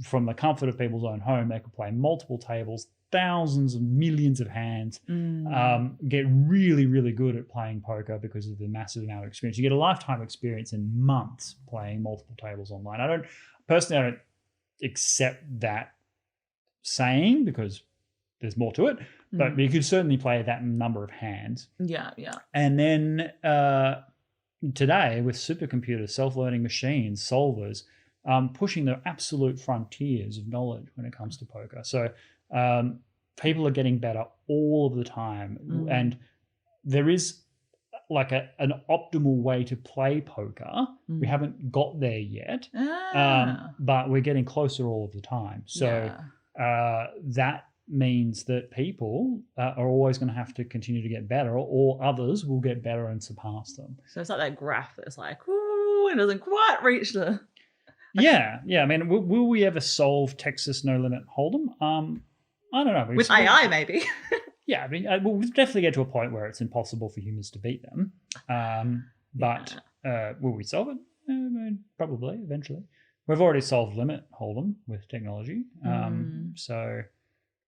S2: from the comfort of people's own home, they could play multiple tables, thousands and millions of hands, get really, really good at playing poker because of the massive amount of experience. You get a lifetime experience in months playing multiple tables online. I don't accept that saying because there's more to it, but you could certainly play that number of hands. And then today with supercomputers, self-learning machines, solvers, pushing the absolute frontiers of knowledge when it comes to poker. So people are getting better all of the time. And there is like an optimal way to play poker. We haven't got there yet, but we're getting closer all of the time. So that means that people are always going to have to continue to get better, or others will get better and surpass them.
S1: So it's like that graph that's like, ooh, it doesn't quite reach the...
S2: Yeah. I mean, will we ever solve Texas No Limit Hold'em? I don't know.
S1: With AI, maybe.
S2: Yeah, I mean, we'll definitely get to a point where it's impossible for humans to beat them. But will we solve it? Probably eventually. We've already solved limit hold'em with technology. So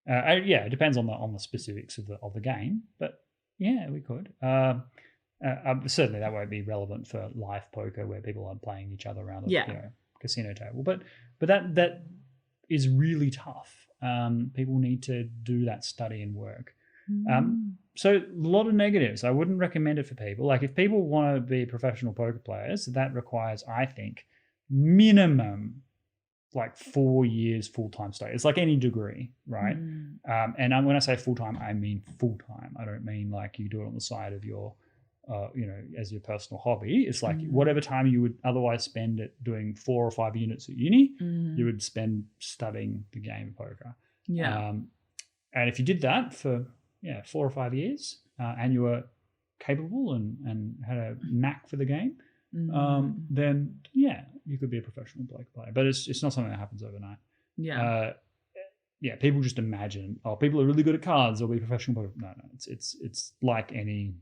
S2: it depends on the specifics of the game, but yeah, we could. Certainly that won't be relevant for live poker where people are playing each other around a casino table. But that is really tough. People need to do that study and work. So a lot of negatives. I wouldn't recommend it for people. Like if people want to be professional poker players, that requires, I think, minimum like 4 years full-time study. It's like any degree, right? And when I say full-time, I mean full-time. I don't mean like you do it on the side of your, as your personal hobby. It's like whatever time you would otherwise spend it doing 4 or 5 units at uni, you would spend studying the game of poker. And if you did that for 4 or 5 years and you were capable and had a knack for the game, then you could be a professional poker player. But it's not something that happens overnight. People just imagine, people are really good at cards, they'll be professional poker. No, it's like any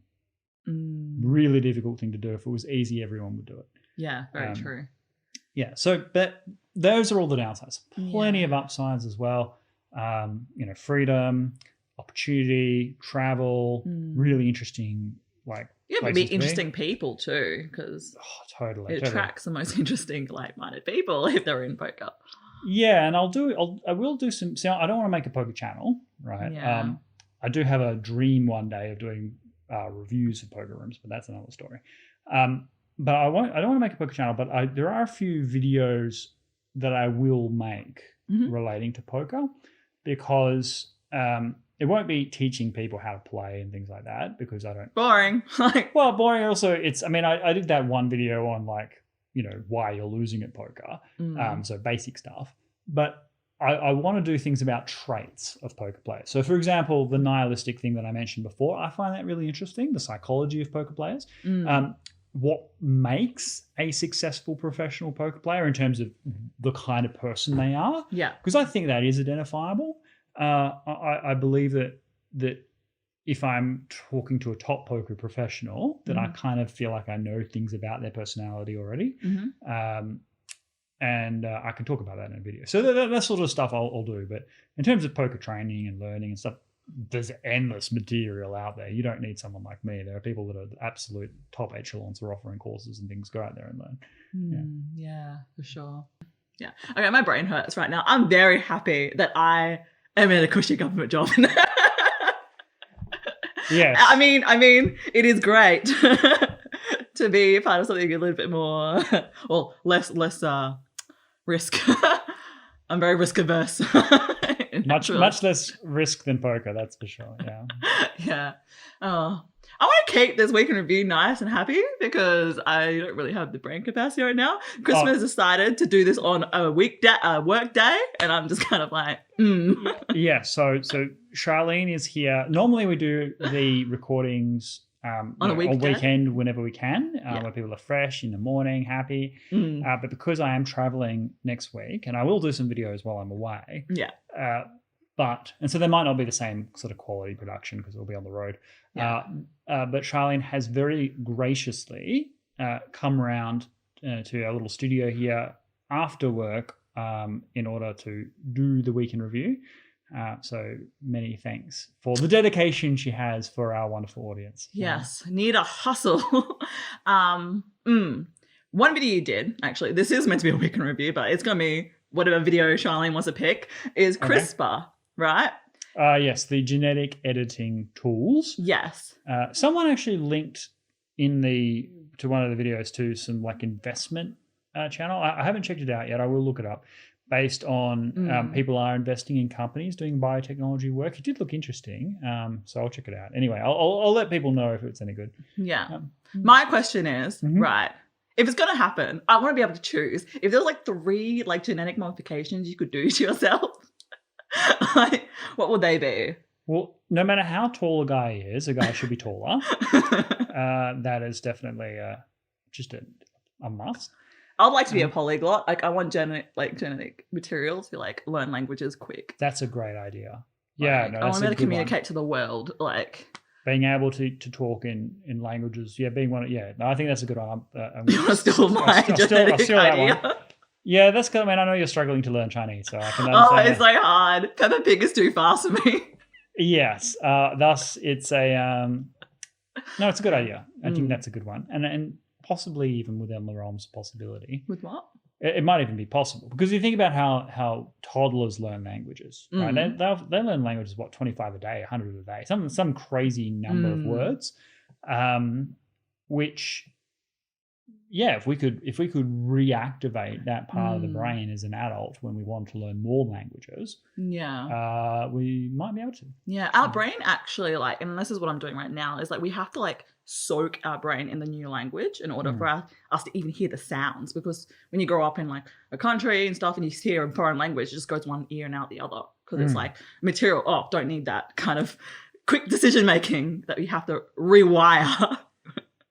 S2: really difficult thing to do. If it was easy, everyone would do it.
S1: Yeah, very true.
S2: Yeah, so but those are all the downsides. Plenty of upsides as well. Freedom, opportunity, travel, really interesting.
S1: But be interesting people too, because
S2: totally
S1: attracts the most interesting, like-minded people if they're in poker.
S2: Yeah, and I will do some. See, I don't want to make a poker channel, right?
S1: Yeah.
S2: I do have a dream one day of doing reviews of poker rooms, but that's another story. But I don't want to make a poker channel, but there are a few videos that I will make relating to poker, because it won't be teaching people how to play and things like that, because I don't.
S1: Boring.
S2: Boring. Also, I did that one video on why you're losing at poker. So basic stuff. But I want to do things about traits of poker players. So, for example, the nihilistic thing that I mentioned before, I find that really interesting, the psychology of poker players. What makes a successful professional poker player in terms of the kind of person they are.
S1: Yeah.
S2: Because I think that is identifiable. I believe that if I'm talking to a top poker professional, then I kind of feel like I know things about their personality already. And I can talk about that in a video. So that sort of stuff I'll do. But in terms of poker training and learning and stuff, there's endless material out there. You don't need someone like me. There are people that are absolute top echelons who are offering courses and things. Go out there and learn.
S1: Yeah, for sure. Yeah. Okay, my brain hurts right now. I'm very happy that I am in a cushy government job.
S2: Yes.
S1: I mean, it is great to be part of something a little bit more, less risk. I'm very risk averse.
S2: Much less risk than poker, that's for sure. Yeah.
S1: Yeah. Oh, I want to keep this week in review nice and happy, because I don't really have the brain capacity right now. Christmas decided to do this on a work day, and I'm just kind of like,
S2: Yeah. So Charlene is here. Normally we do the recordings on a weekend whenever we can, when people are fresh in the morning, happy. But because I am traveling next week, and I will do some videos while I'm away. Yeah. And so there might not be the same sort of quality production because we'll be on the road. Yeah. But Charlene has very graciously come around to our little studio here after work in order to do the week in review. So many thanks for the dedication she has for our wonderful audience.
S1: Yes, need a hustle. One video you did, actually, this is meant to be a week in review, but it's going to be whatever video Charlene wants to pick, is CRISPR, right?
S2: Yes, the genetic editing tools.
S1: Yes.
S2: Someone actually linked to one of the videos to some investment channel. I haven't checked it out yet. I will look it up. Based on people are investing in companies doing biotechnology work. It did look interesting, so I'll check it out. Anyway, I'll let people know if it's any good. Yeah.
S1: My question is, right, if it's going to happen, I want to be able to choose. If there's 3 genetic modifications you could do to yourself, what would they be?
S2: Well, no matter how tall a guy is, a guy should be taller. That is definitely just a must.
S1: I'd like to be a polyglot. I want genetic materials to learn languages quick.
S2: That's a great idea. Yeah,
S1: I want to be able to communicate to the world.
S2: being able to talk in languages, being one. No, I think that's a good one.
S1: You want to steal my genetic idea?
S2: That one. Yeah, that's good. I mean, I know you're struggling to learn Chinese, so I can understand.
S1: Oh, it's so hard. Peppa Pig is too fast for me.
S2: Yes. Thus, it's a no. It's a good idea. I think that's a good one, and possibly even within the realms of possibility.
S1: With what?
S2: It might even be possible because you think about how toddlers learn languages, right? They learn languages 25 a day, 100 a day, some crazy number of words, which. Yeah, if we could reactivate that part of the brain as an adult when we want to learn more languages, we might be able to.
S1: Yeah, our brain actually, like, and this is what I'm doing right now, is like we have to like soak our brain in the new language in order for us to even hear the sounds. Because when you grow up in like a country and stuff and you hear a foreign language, it just goes one ear and out the other because it's like material. Oh, don't need that kind of quick decision making that we have to rewire.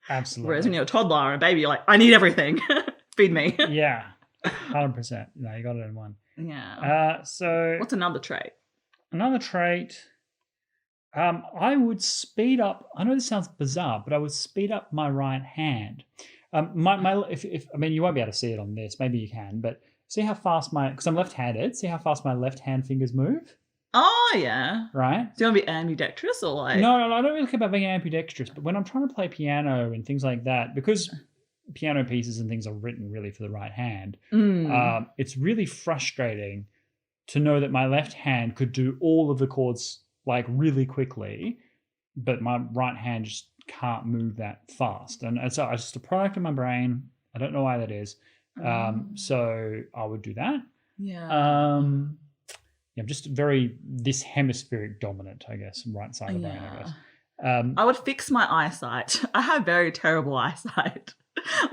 S2: Absolutely.
S1: Whereas when you're a toddler and a baby, you're like, I need everything. Feed me.
S2: Yeah, 100%. No, you got it in one.
S1: Yeah.
S2: So
S1: what's another trait?
S2: Another trait, I would speed up. I know this sounds bizarre, but I would speed up my right hand. If I mean, you won't be able to see it on this. Maybe you can, but see how fast because I'm left-handed. See how fast my left hand fingers move.
S1: Oh, yeah.
S2: Right?
S1: Do you want to be ambidextrous or like...
S2: No, I don't really care about being ambidextrous, but when I'm trying to play piano and things like that, because piano pieces and things are written really for the right hand, it's really frustrating to know that my left hand could do all of the chords like really quickly, but my right hand just can't move that fast. And so it's just a product of my brain. I don't know why that is. So I would do that.
S1: Yeah.
S2: I'm just very this hemispheric dominant, I guess, right side of the brain, I guess.
S1: I would fix my eyesight. I have very terrible eyesight.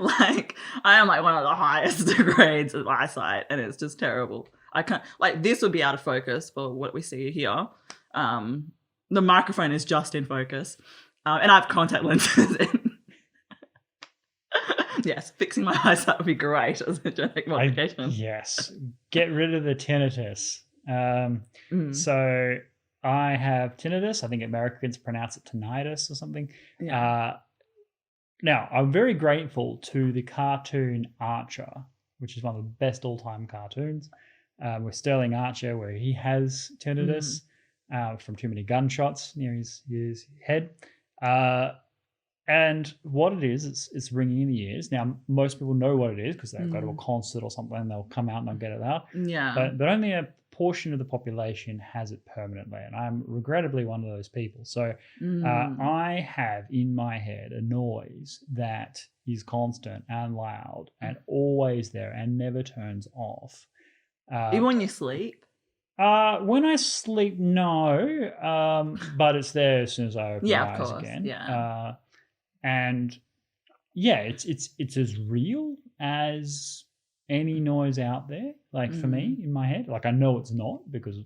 S1: Like, I am like one of the highest grades of eyesight, and it's just terrible. I can't, like, this would be out of focus for what we see here. The microphone is just in focus, and I have contact lenses in. Yes, fixing my eyesight would be great as a genetic modification.
S2: Yes, get rid of the tinnitus. So I have tinnitus. I think Americans pronounce it tinnitus or something. Yeah. Now, I'm very grateful to the cartoon Archer, which is one of the best all-time cartoons, with Sterling Archer, where he has tinnitus from too many gunshots near his head. And what it is, it's ringing in the ears. Now, most people know what it is because they'll go to a concert or something and they'll come out and they'll get it out.
S1: Yeah.
S2: But only a portion of the population has it permanently, and I'm regrettably one of those people. So I have in my head a noise that is constant and loud and always there and never turns off.
S1: Even when you sleep?
S2: When I sleep, no, but it's there as soon as I open my eyes again.
S1: Yeah.
S2: And yeah, it's as real as any noise out there, like for me in my head. Like I know it's not because,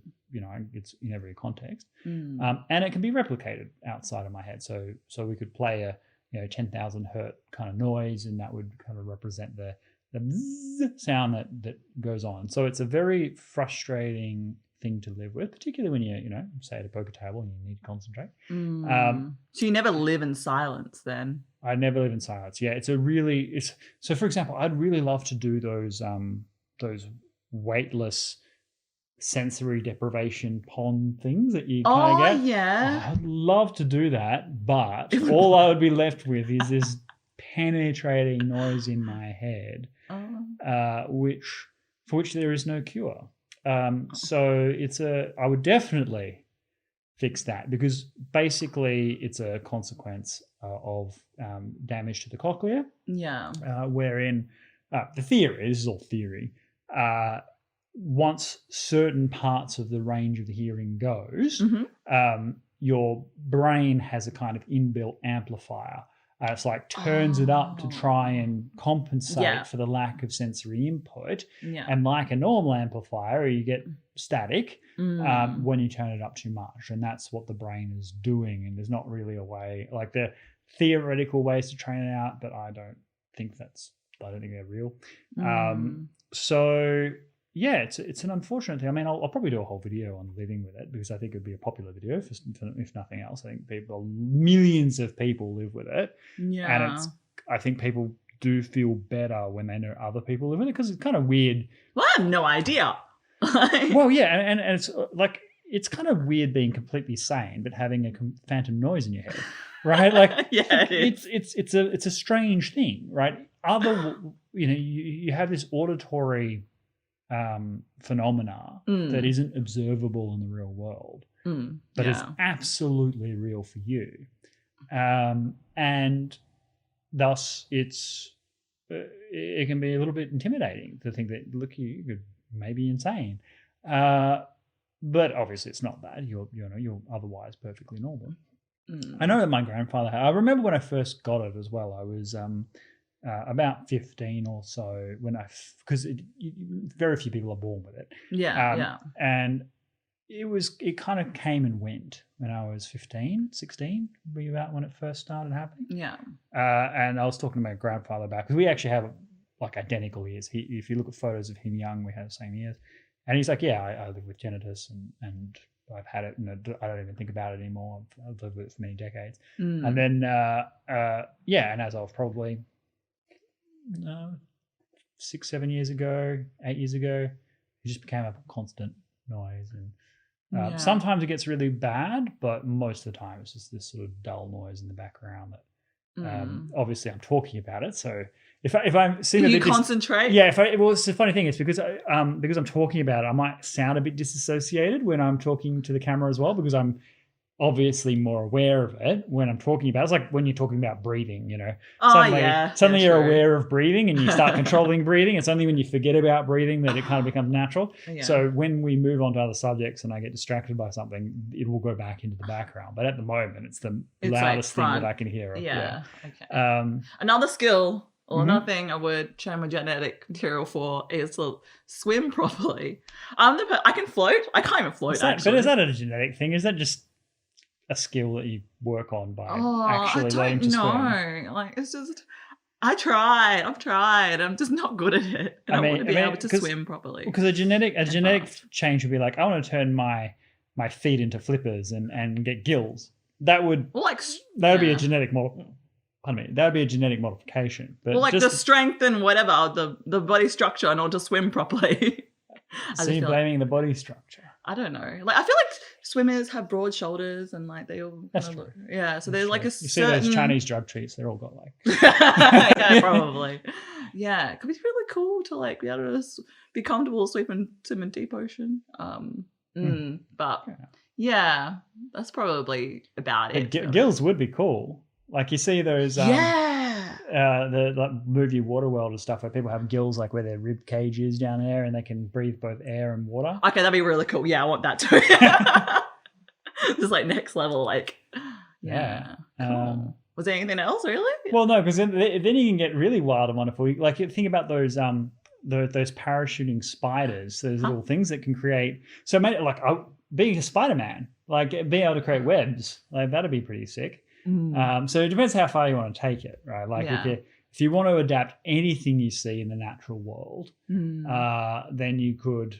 S2: it's in every context. And it can be replicated outside of my head. So we could play a 10,000 hertz kind of noise, and that would kind of represent the bzzz sound that goes on. So it's a very frustrating thing to live with, particularly when you say at a poker table and you need to concentrate.
S1: So you never live in silence then?
S2: I never live in silence. Yeah, so for example, I'd really love to do those weightless sensory deprivation pond things that you kind of get.
S1: Oh, yeah.
S2: I'd love to do that, but all I would be left with is this penetrating noise in my head, for which there is no cure. So I would definitely fix that, because basically it's a consequence of damage to the cochlea.
S1: Yeah.
S2: Wherein the theory, this is all theory, once certain parts of the range of the hearing goes, your brain has a kind of inbuilt amplifier. It's like turns it up to try and compensate for the lack of sensory input. Yeah. And like a normal amplifier, you get static when you turn it up too much. And that's what the brain is doing. And there's not really a way, like there are theoretical ways to train it out, but I don't think they're real. So yeah, it's an unfortunate thing. I mean, I'll probably do a whole video on living with it because I think it'd be a popular video, if nothing else. I think millions of people live with it, and I think people do feel better when they know other people live with it because it's kind of weird.
S1: Well, I have no idea.
S2: Well, yeah, and it's like it's kind of weird being completely sane but having a phantom noise in your head, right? Like,
S1: yeah,
S2: it's a strange thing, right? You have this auditory phenomena that isn't observable in the real world, but is absolutely real for you, and thus it can be a little bit intimidating to think that look, you could maybe insane, but obviously it's not that. You're otherwise perfectly normal. I know that my grandfather I remember when I first got it as well. I was about 15 or so because very few people are born with it. And it kind of came and went when I was 15, 16, be about when it first started happening. And I was talking to my grandfather about, because we actually have like identical ears. If you look at photos of him young, we have the same ears. And he's like, yeah, I live with tinnitus and I've had it, and I don't even think about it anymore. I've lived with it for many decades. And then, and as I was probably 6, 7 years ago, 8 years ago, it just became a constant noise. And sometimes it gets really bad, but most of the time it's just this sort of dull noise in the background that obviously I'm talking about it. So if I'm seeing
S1: you concentrate.
S2: It's a funny thing. It's because I'm talking about it, I might sound a bit disassociated when I'm talking to the camera as well, because I'm obviously more aware of it when I'm talking about it. It's like when you're talking about breathing, suddenly you're aware of breathing and you start controlling breathing. It's only when you forget about breathing that it kind of becomes natural. So when we move on to other subjects and I get distracted by something, it will go back into the background. But at the moment, it's the loudest thing that I can hear.
S1: Okay. Another skill or another thing I would train my genetic material for is to swim properly. I can float. I can't even float, actually.
S2: But is that a genetic thing? Is that just a skill that you work on by actually learning to swim?
S1: No, like it's just I've tried. I'm just not good at it. I want to be able to swim properly.
S2: Because a genetic change would be like, I want to turn my feet into flippers and get gills. That would be a genetic model. Pardon me. That would be a genetic modification. But
S1: the strength and whatever, the body structure in order to swim properly.
S2: So you're blaming the body structure.
S1: I don't know. Like I feel like swimmers have broad shoulders and like they all.
S2: That's true.
S1: So there's like a
S2: you see those Chinese drug cheats? They're all got like.
S1: Yeah, probably. Yeah, it could be really cool to like be able to be comfortable swimming in deep ocean. But yeah, that's probably about it.
S2: Gills would be cool. Like you see those. The like movie Waterworld and stuff where people have gills, like where their rib cage is down there and they can breathe both air and water.
S1: Okay, that'd be really cool. Yeah, I want that too. Just like next level, like cool. Was there anything else really?
S2: Well, no, because then you can get really wild and wonderful. Like think about those parachuting spiders, those little things that can create. So like being a Spider-Man, like being able to create webs, like that'd be pretty sick. So it depends how far you want to take it, right? Like if you want to adapt anything you see in the natural world, then you could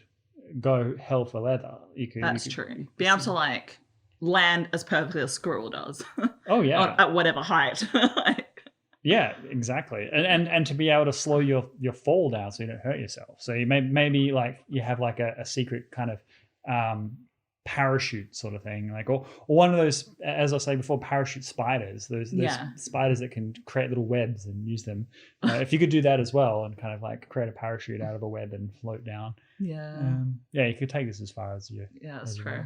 S2: go hell for leather.
S1: That's true. Be able to like land as perfectly as a squirrel does.
S2: Oh yeah,
S1: at whatever height.
S2: Yeah, exactly, and to be able to slow your fall down so you don't hurt yourself. So you maybe like you have like a secret kind of parachute sort of thing, like or one of those, as I say before, parachute spiders, those spiders that can create little webs and use them. If you could do that as well and kind of like create a parachute out of a web and float down, you could take this as far as you.
S1: Yeah, that's true.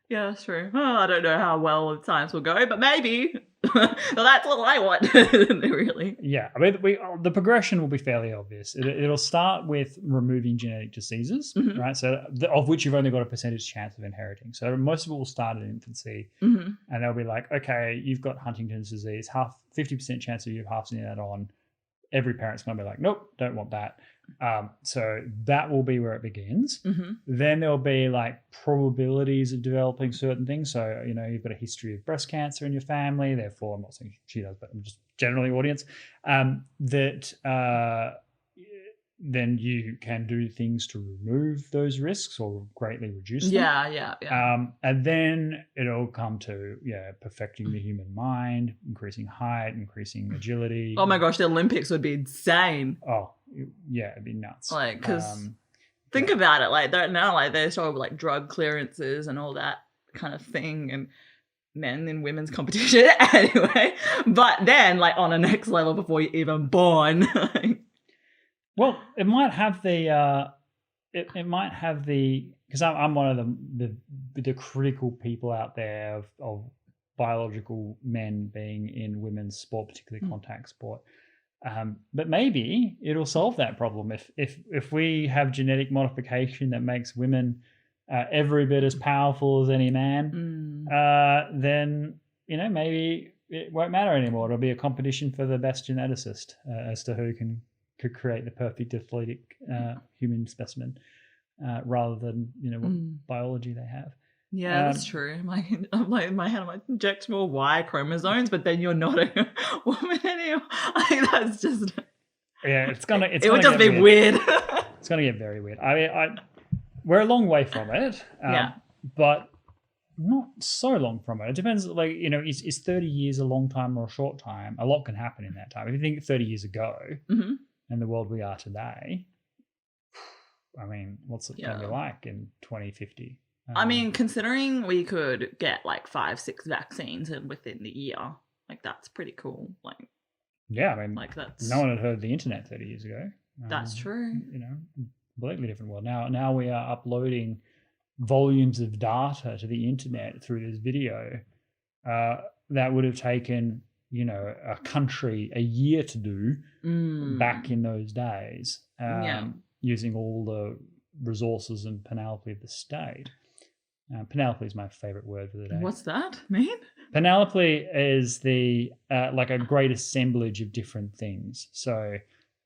S1: Yeah, that's true. I don't know how well science will go, but maybe. Well, that's all I want, really.
S2: Yeah, I mean, the progression will be fairly obvious. It'll start with removing genetic diseases, right? So, of which you've only got a percentage chance of inheriting. So, most of it will start in infancy, and they'll be like, okay, you've got Huntington's disease, 50% chance of you passing that on. Every parent's going to be like, nope, don't want that. So that will be where it begins. Then there'll be like probabilities of developing certain things. So, you've got a history of breast cancer in your family. Therefore, I'm not saying she does, but I'm just generally audience, that then you can do things to remove those risks or greatly reduce them.
S1: Yeah.
S2: And then it'll come to perfecting the human mind, increasing height, increasing agility.
S1: Oh my gosh, the Olympics would be insane.
S2: Oh yeah, it'd be nuts.
S1: Like, because think about it, like now, like they show like drug clearances and all that kind of thing, and men and women's competition anyway. But then, like on a next level before you're even born.
S2: Well, it might have the because I'm one of the critical people out there of biological men being in women's sport, particularly contact sport. But maybe it'll solve that problem if we have genetic modification that makes women every bit as powerful as any man. Then maybe it won't matter anymore. It'll be a competition for the best geneticist as to who could create the perfect athletic human specimen, rather than what biology they have.
S1: Yeah, that's true. I'm like in my head, I'm like, inject more Y chromosomes, but then you're not a woman anymore. Like that's just
S2: it
S1: would just be weird.
S2: It's gonna get very weird. I mean, we're a long way from it, but not so long from it. It depends. Like is 30 years a long time or a short time? A lot can happen in that time. If you think 30 years ago and the world we are today, I mean, what's it going to be like in 2050?
S1: I mean, considering we could get like 5-6 vaccines within the year, like that's pretty cool. Like,
S2: yeah, I mean,
S1: like that's
S2: no one had heard of the internet 30 years ago.
S1: That's true.
S2: Completely different world. Now we are uploading volumes of data to the internet through this video that would have taken a country a year to do back in those days, using all the resources and panoply of the state. Panoply is my favorite word for the day.
S1: What's that mean?
S2: Panoply is the like a great assemblage of different things. So,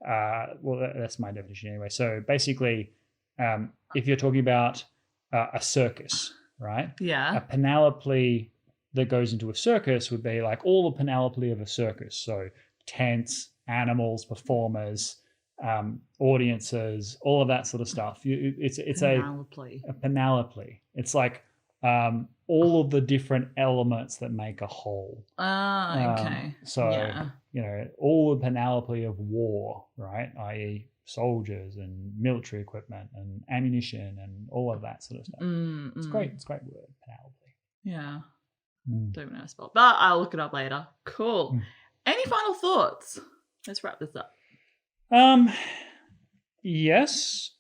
S2: that's my definition anyway. So basically, if you're talking about a circus, right?
S1: Yeah.
S2: A panoply that goes into a circus would be like all the panoply of a circus. So tents, animals, performers, audiences, all of that sort of stuff. It's a panoply. It's like all of the different elements that make a whole.
S1: Okay.
S2: All the panoply of war, right? I.e. soldiers and military equipment and ammunition and all of that sort of stuff. It's great. It's a great word, panoply.
S1: Yeah. Don't even know how to spell it, but I'll look it up later. Cool. Any final thoughts? Let's wrap this up.
S2: Yes,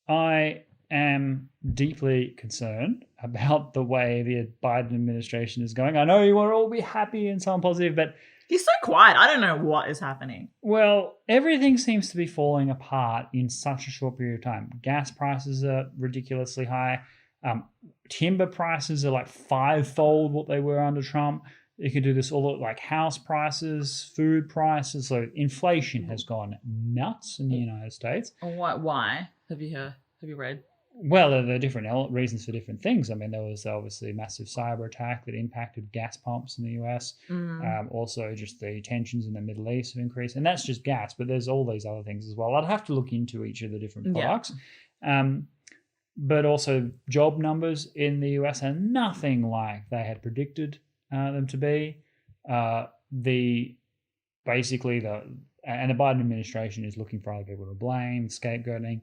S2: I am deeply concerned about the way the Biden administration is going. I know you want to all be happy and so on positive, but
S1: he's so quiet. I don't know what is happening.
S2: Well, everything seems to be falling apart in such a short period of time. Gas prices are ridiculously high. Timber prices are like 5-fold what they were under Trump. You could do this all like house prices, food prices. So inflation has gone nuts in the United States.
S1: Why? Have you read?
S2: Well, there are different reasons for different things. I mean, there was obviously a massive cyber attack that impacted gas pumps in the US. Also, just the tensions in the Middle East have increased. And that's just gas, but there's all these other things as well. I'd have to look into each of the different products. But also job numbers in the US are nothing like they had predicted them to be. And the Biden administration is looking for other people to blame, scapegoating.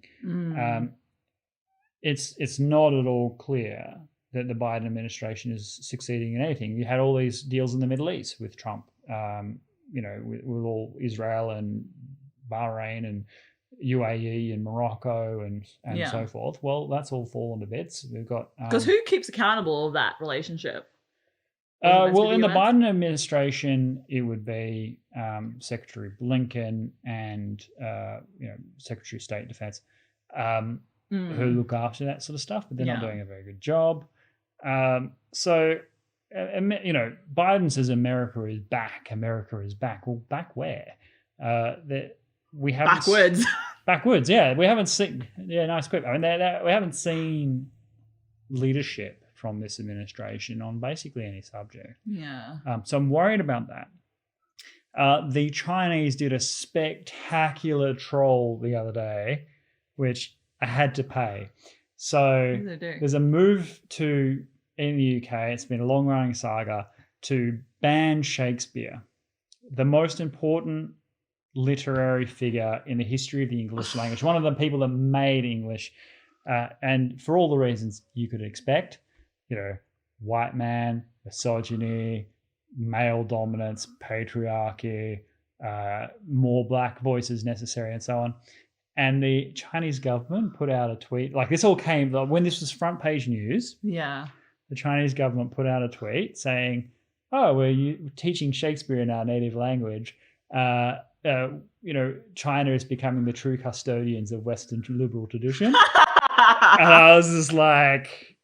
S2: It's not at all clear that the Biden administration is succeeding in anything. You had all these deals in the Middle East with Trump, with all Israel and Bahrain and UAE and Morocco and so forth. Well, that's all fallen to bits. We've got
S1: because who keeps accountable of that relationship?
S2: Well, in the Biden administration, it would be Secretary Blinken and Secretary of State Defense. Who look after that sort of stuff, but they're not doing a very good job. So Biden says America is back. America is back. Well, back where? We haven't
S1: backwards.
S2: Backwards, yeah. We haven't seen. Yeah, nice quip. I mean, we haven't seen leadership from this administration on basically any subject.
S1: Yeah.
S2: So I'm worried about that. The Chinese did a spectacular troll the other day, which I had to pay. So
S1: What do they do?
S2: there's a move in the UK, it's been a long-running saga, to ban Shakespeare, the most important literary figure in the history of the English language, one of the people that made English, and for all the reasons you could expect, white man, misogyny, male dominance, patriarchy, more black voices necessary, and so on. And the Chinese government put out a tweet. Like, this all came when this was front page news.
S1: Yeah.
S2: The Chinese government put out a tweet saying, "Oh, we're teaching Shakespeare in our native language. China is becoming the true custodians of Western liberal tradition." And I was just like,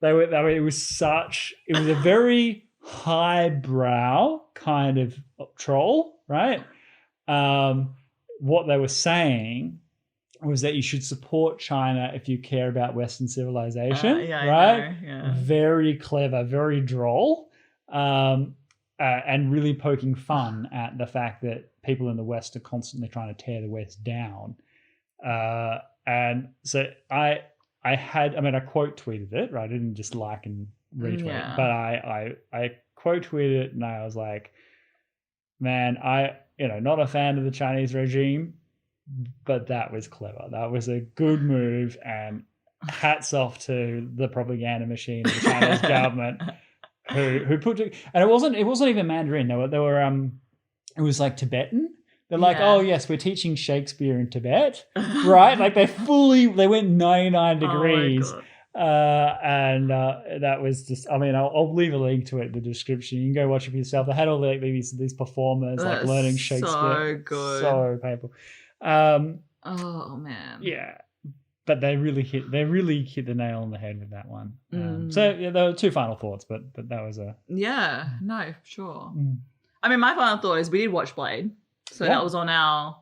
S2: it was a very highbrow kind of troll, right? What they were saying was that you should support China if you care about Western civilization, right?
S1: Yeah.
S2: Very clever, very droll, and really poking fun at the fact that people in the West are constantly trying to tear the West down. And so I quote tweeted it, right? I didn't just like and retweet, but I quote tweeted it, and I was like, man, not a fan of the Chinese regime, but that was clever. That was a good move, and hats off to the propaganda machine of the Chinese government who put it. And it wasn't even Mandarin. They were it was like Tibetan. They're like, oh yes, we're teaching Shakespeare in Tibet, right? Like they went 99 degrees. That was just, I'll leave a link to it in the description. You can go watch it for yourself. They had all these performers like learning Shakespeare.
S1: So good.
S2: So painful.
S1: Oh man.
S2: Yeah. But they really hit the nail on the head with that one. So there were two final thoughts, but that was a...
S1: Yeah, no, for sure. My final thought is we did watch Blade. So that was on our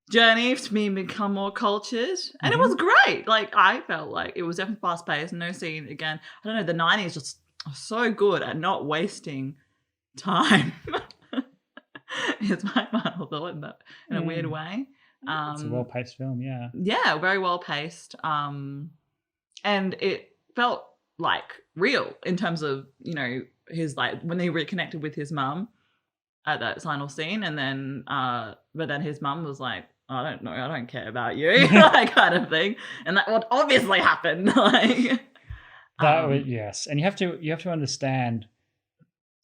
S1: journey to become more cultured. And it was great. Like, I felt like it was definitely fast-paced. No scene, again, I don't know, the 90s just are so good at not wasting time. It's my final thought in a weird way.
S2: It's a well-paced film, yeah.
S1: Yeah, very well-paced. And it felt like real in terms of, his, like, when he reconnected with his mum at that final scene, and then but then his mum was like, I don't know, I don't care about you, like, kind of thing. And that would obviously happen. Like,
S2: yes. And you have to understand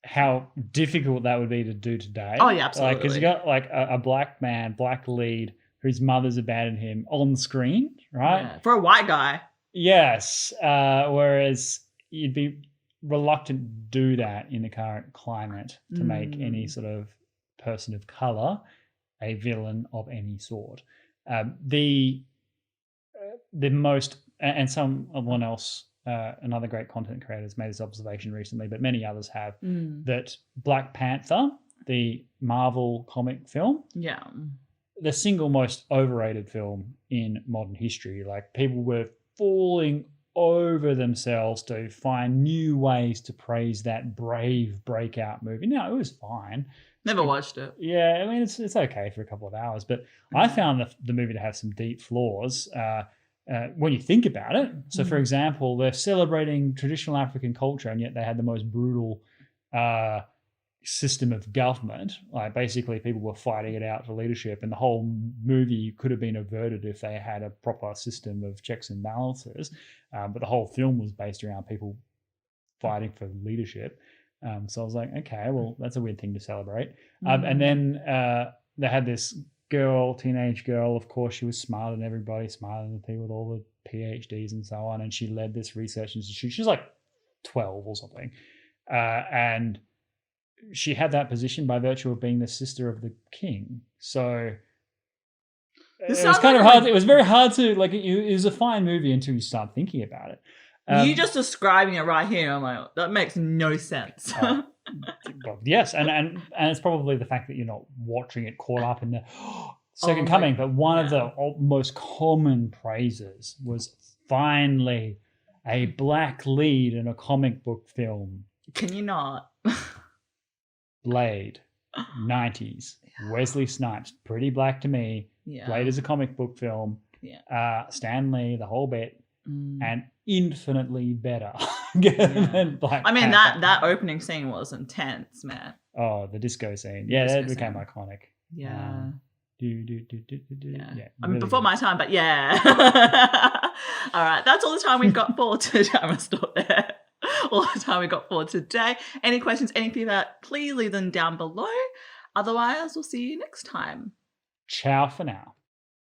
S2: how difficult that would be to do today.
S1: Oh yeah, absolutely.
S2: Like, because you got like a black man, black lead, whose mother's abandoned him on screen, right?
S1: Yeah. For a white guy.
S2: Yes. Whereas you'd be reluctant to do that in the current climate to make any sort of person of color a villain of any sort. The most, and someone else, another great content creator has made this observation recently, but many others have, that Black Panther, the Marvel comic film, the single most overrated film in modern history. Like, people were falling over themselves to find new ways to praise that brave breakout movie. No, it was fine.
S1: Never watched it.
S2: Yeah, it's okay for a couple of hours, but I found the movie to have some deep flaws when you think about it. So, for example, they're celebrating traditional African culture, and yet they had the most brutal system of government. Like, basically, people were fighting it out for leadership, and the whole movie could have been averted if they had a proper system of checks and balances. But the whole film was based around people fighting for leadership. So I was like, okay, well, that's a weird thing to celebrate. And then they had this teenage girl. Of course, she was smarter than everybody, smarter than the people with all the PhDs and so on. And she led this research institute. She was like 12 or something. And she had that position by virtue of being the sister of the king. So it was kind of hard. It was very hard to, like, it was a fine movie until you start thinking about it.
S1: You just describing it right here, I'm like, that makes no sense.
S2: Well, yes, and it's probably the fact that you're not watching it caught up in the second coming. But one of the most common praises was finally a black lead in a comic book film.
S1: Can you not?
S2: Blade. 90s. Wesley Snipes, pretty black to me.
S1: Yeah.
S2: Played as a comic book film.
S1: Yeah.
S2: Stan Lee, the whole bit,
S1: Mm.
S2: and infinitely better than Black
S1: I mean,
S2: Panther.
S1: that opening scene was intense, man.
S2: Oh, the disco scene. Yeah, that became iconic.
S1: Yeah.
S2: Yeah.
S1: I mean,
S2: really
S1: before
S2: good.
S1: my time, but yeah. All right. That's all the time we've got for today. I'm going to stop there. All the time we got for today. Any questions, any feedback, please leave them down below. Otherwise, we'll see you next time.
S2: Ciao for now.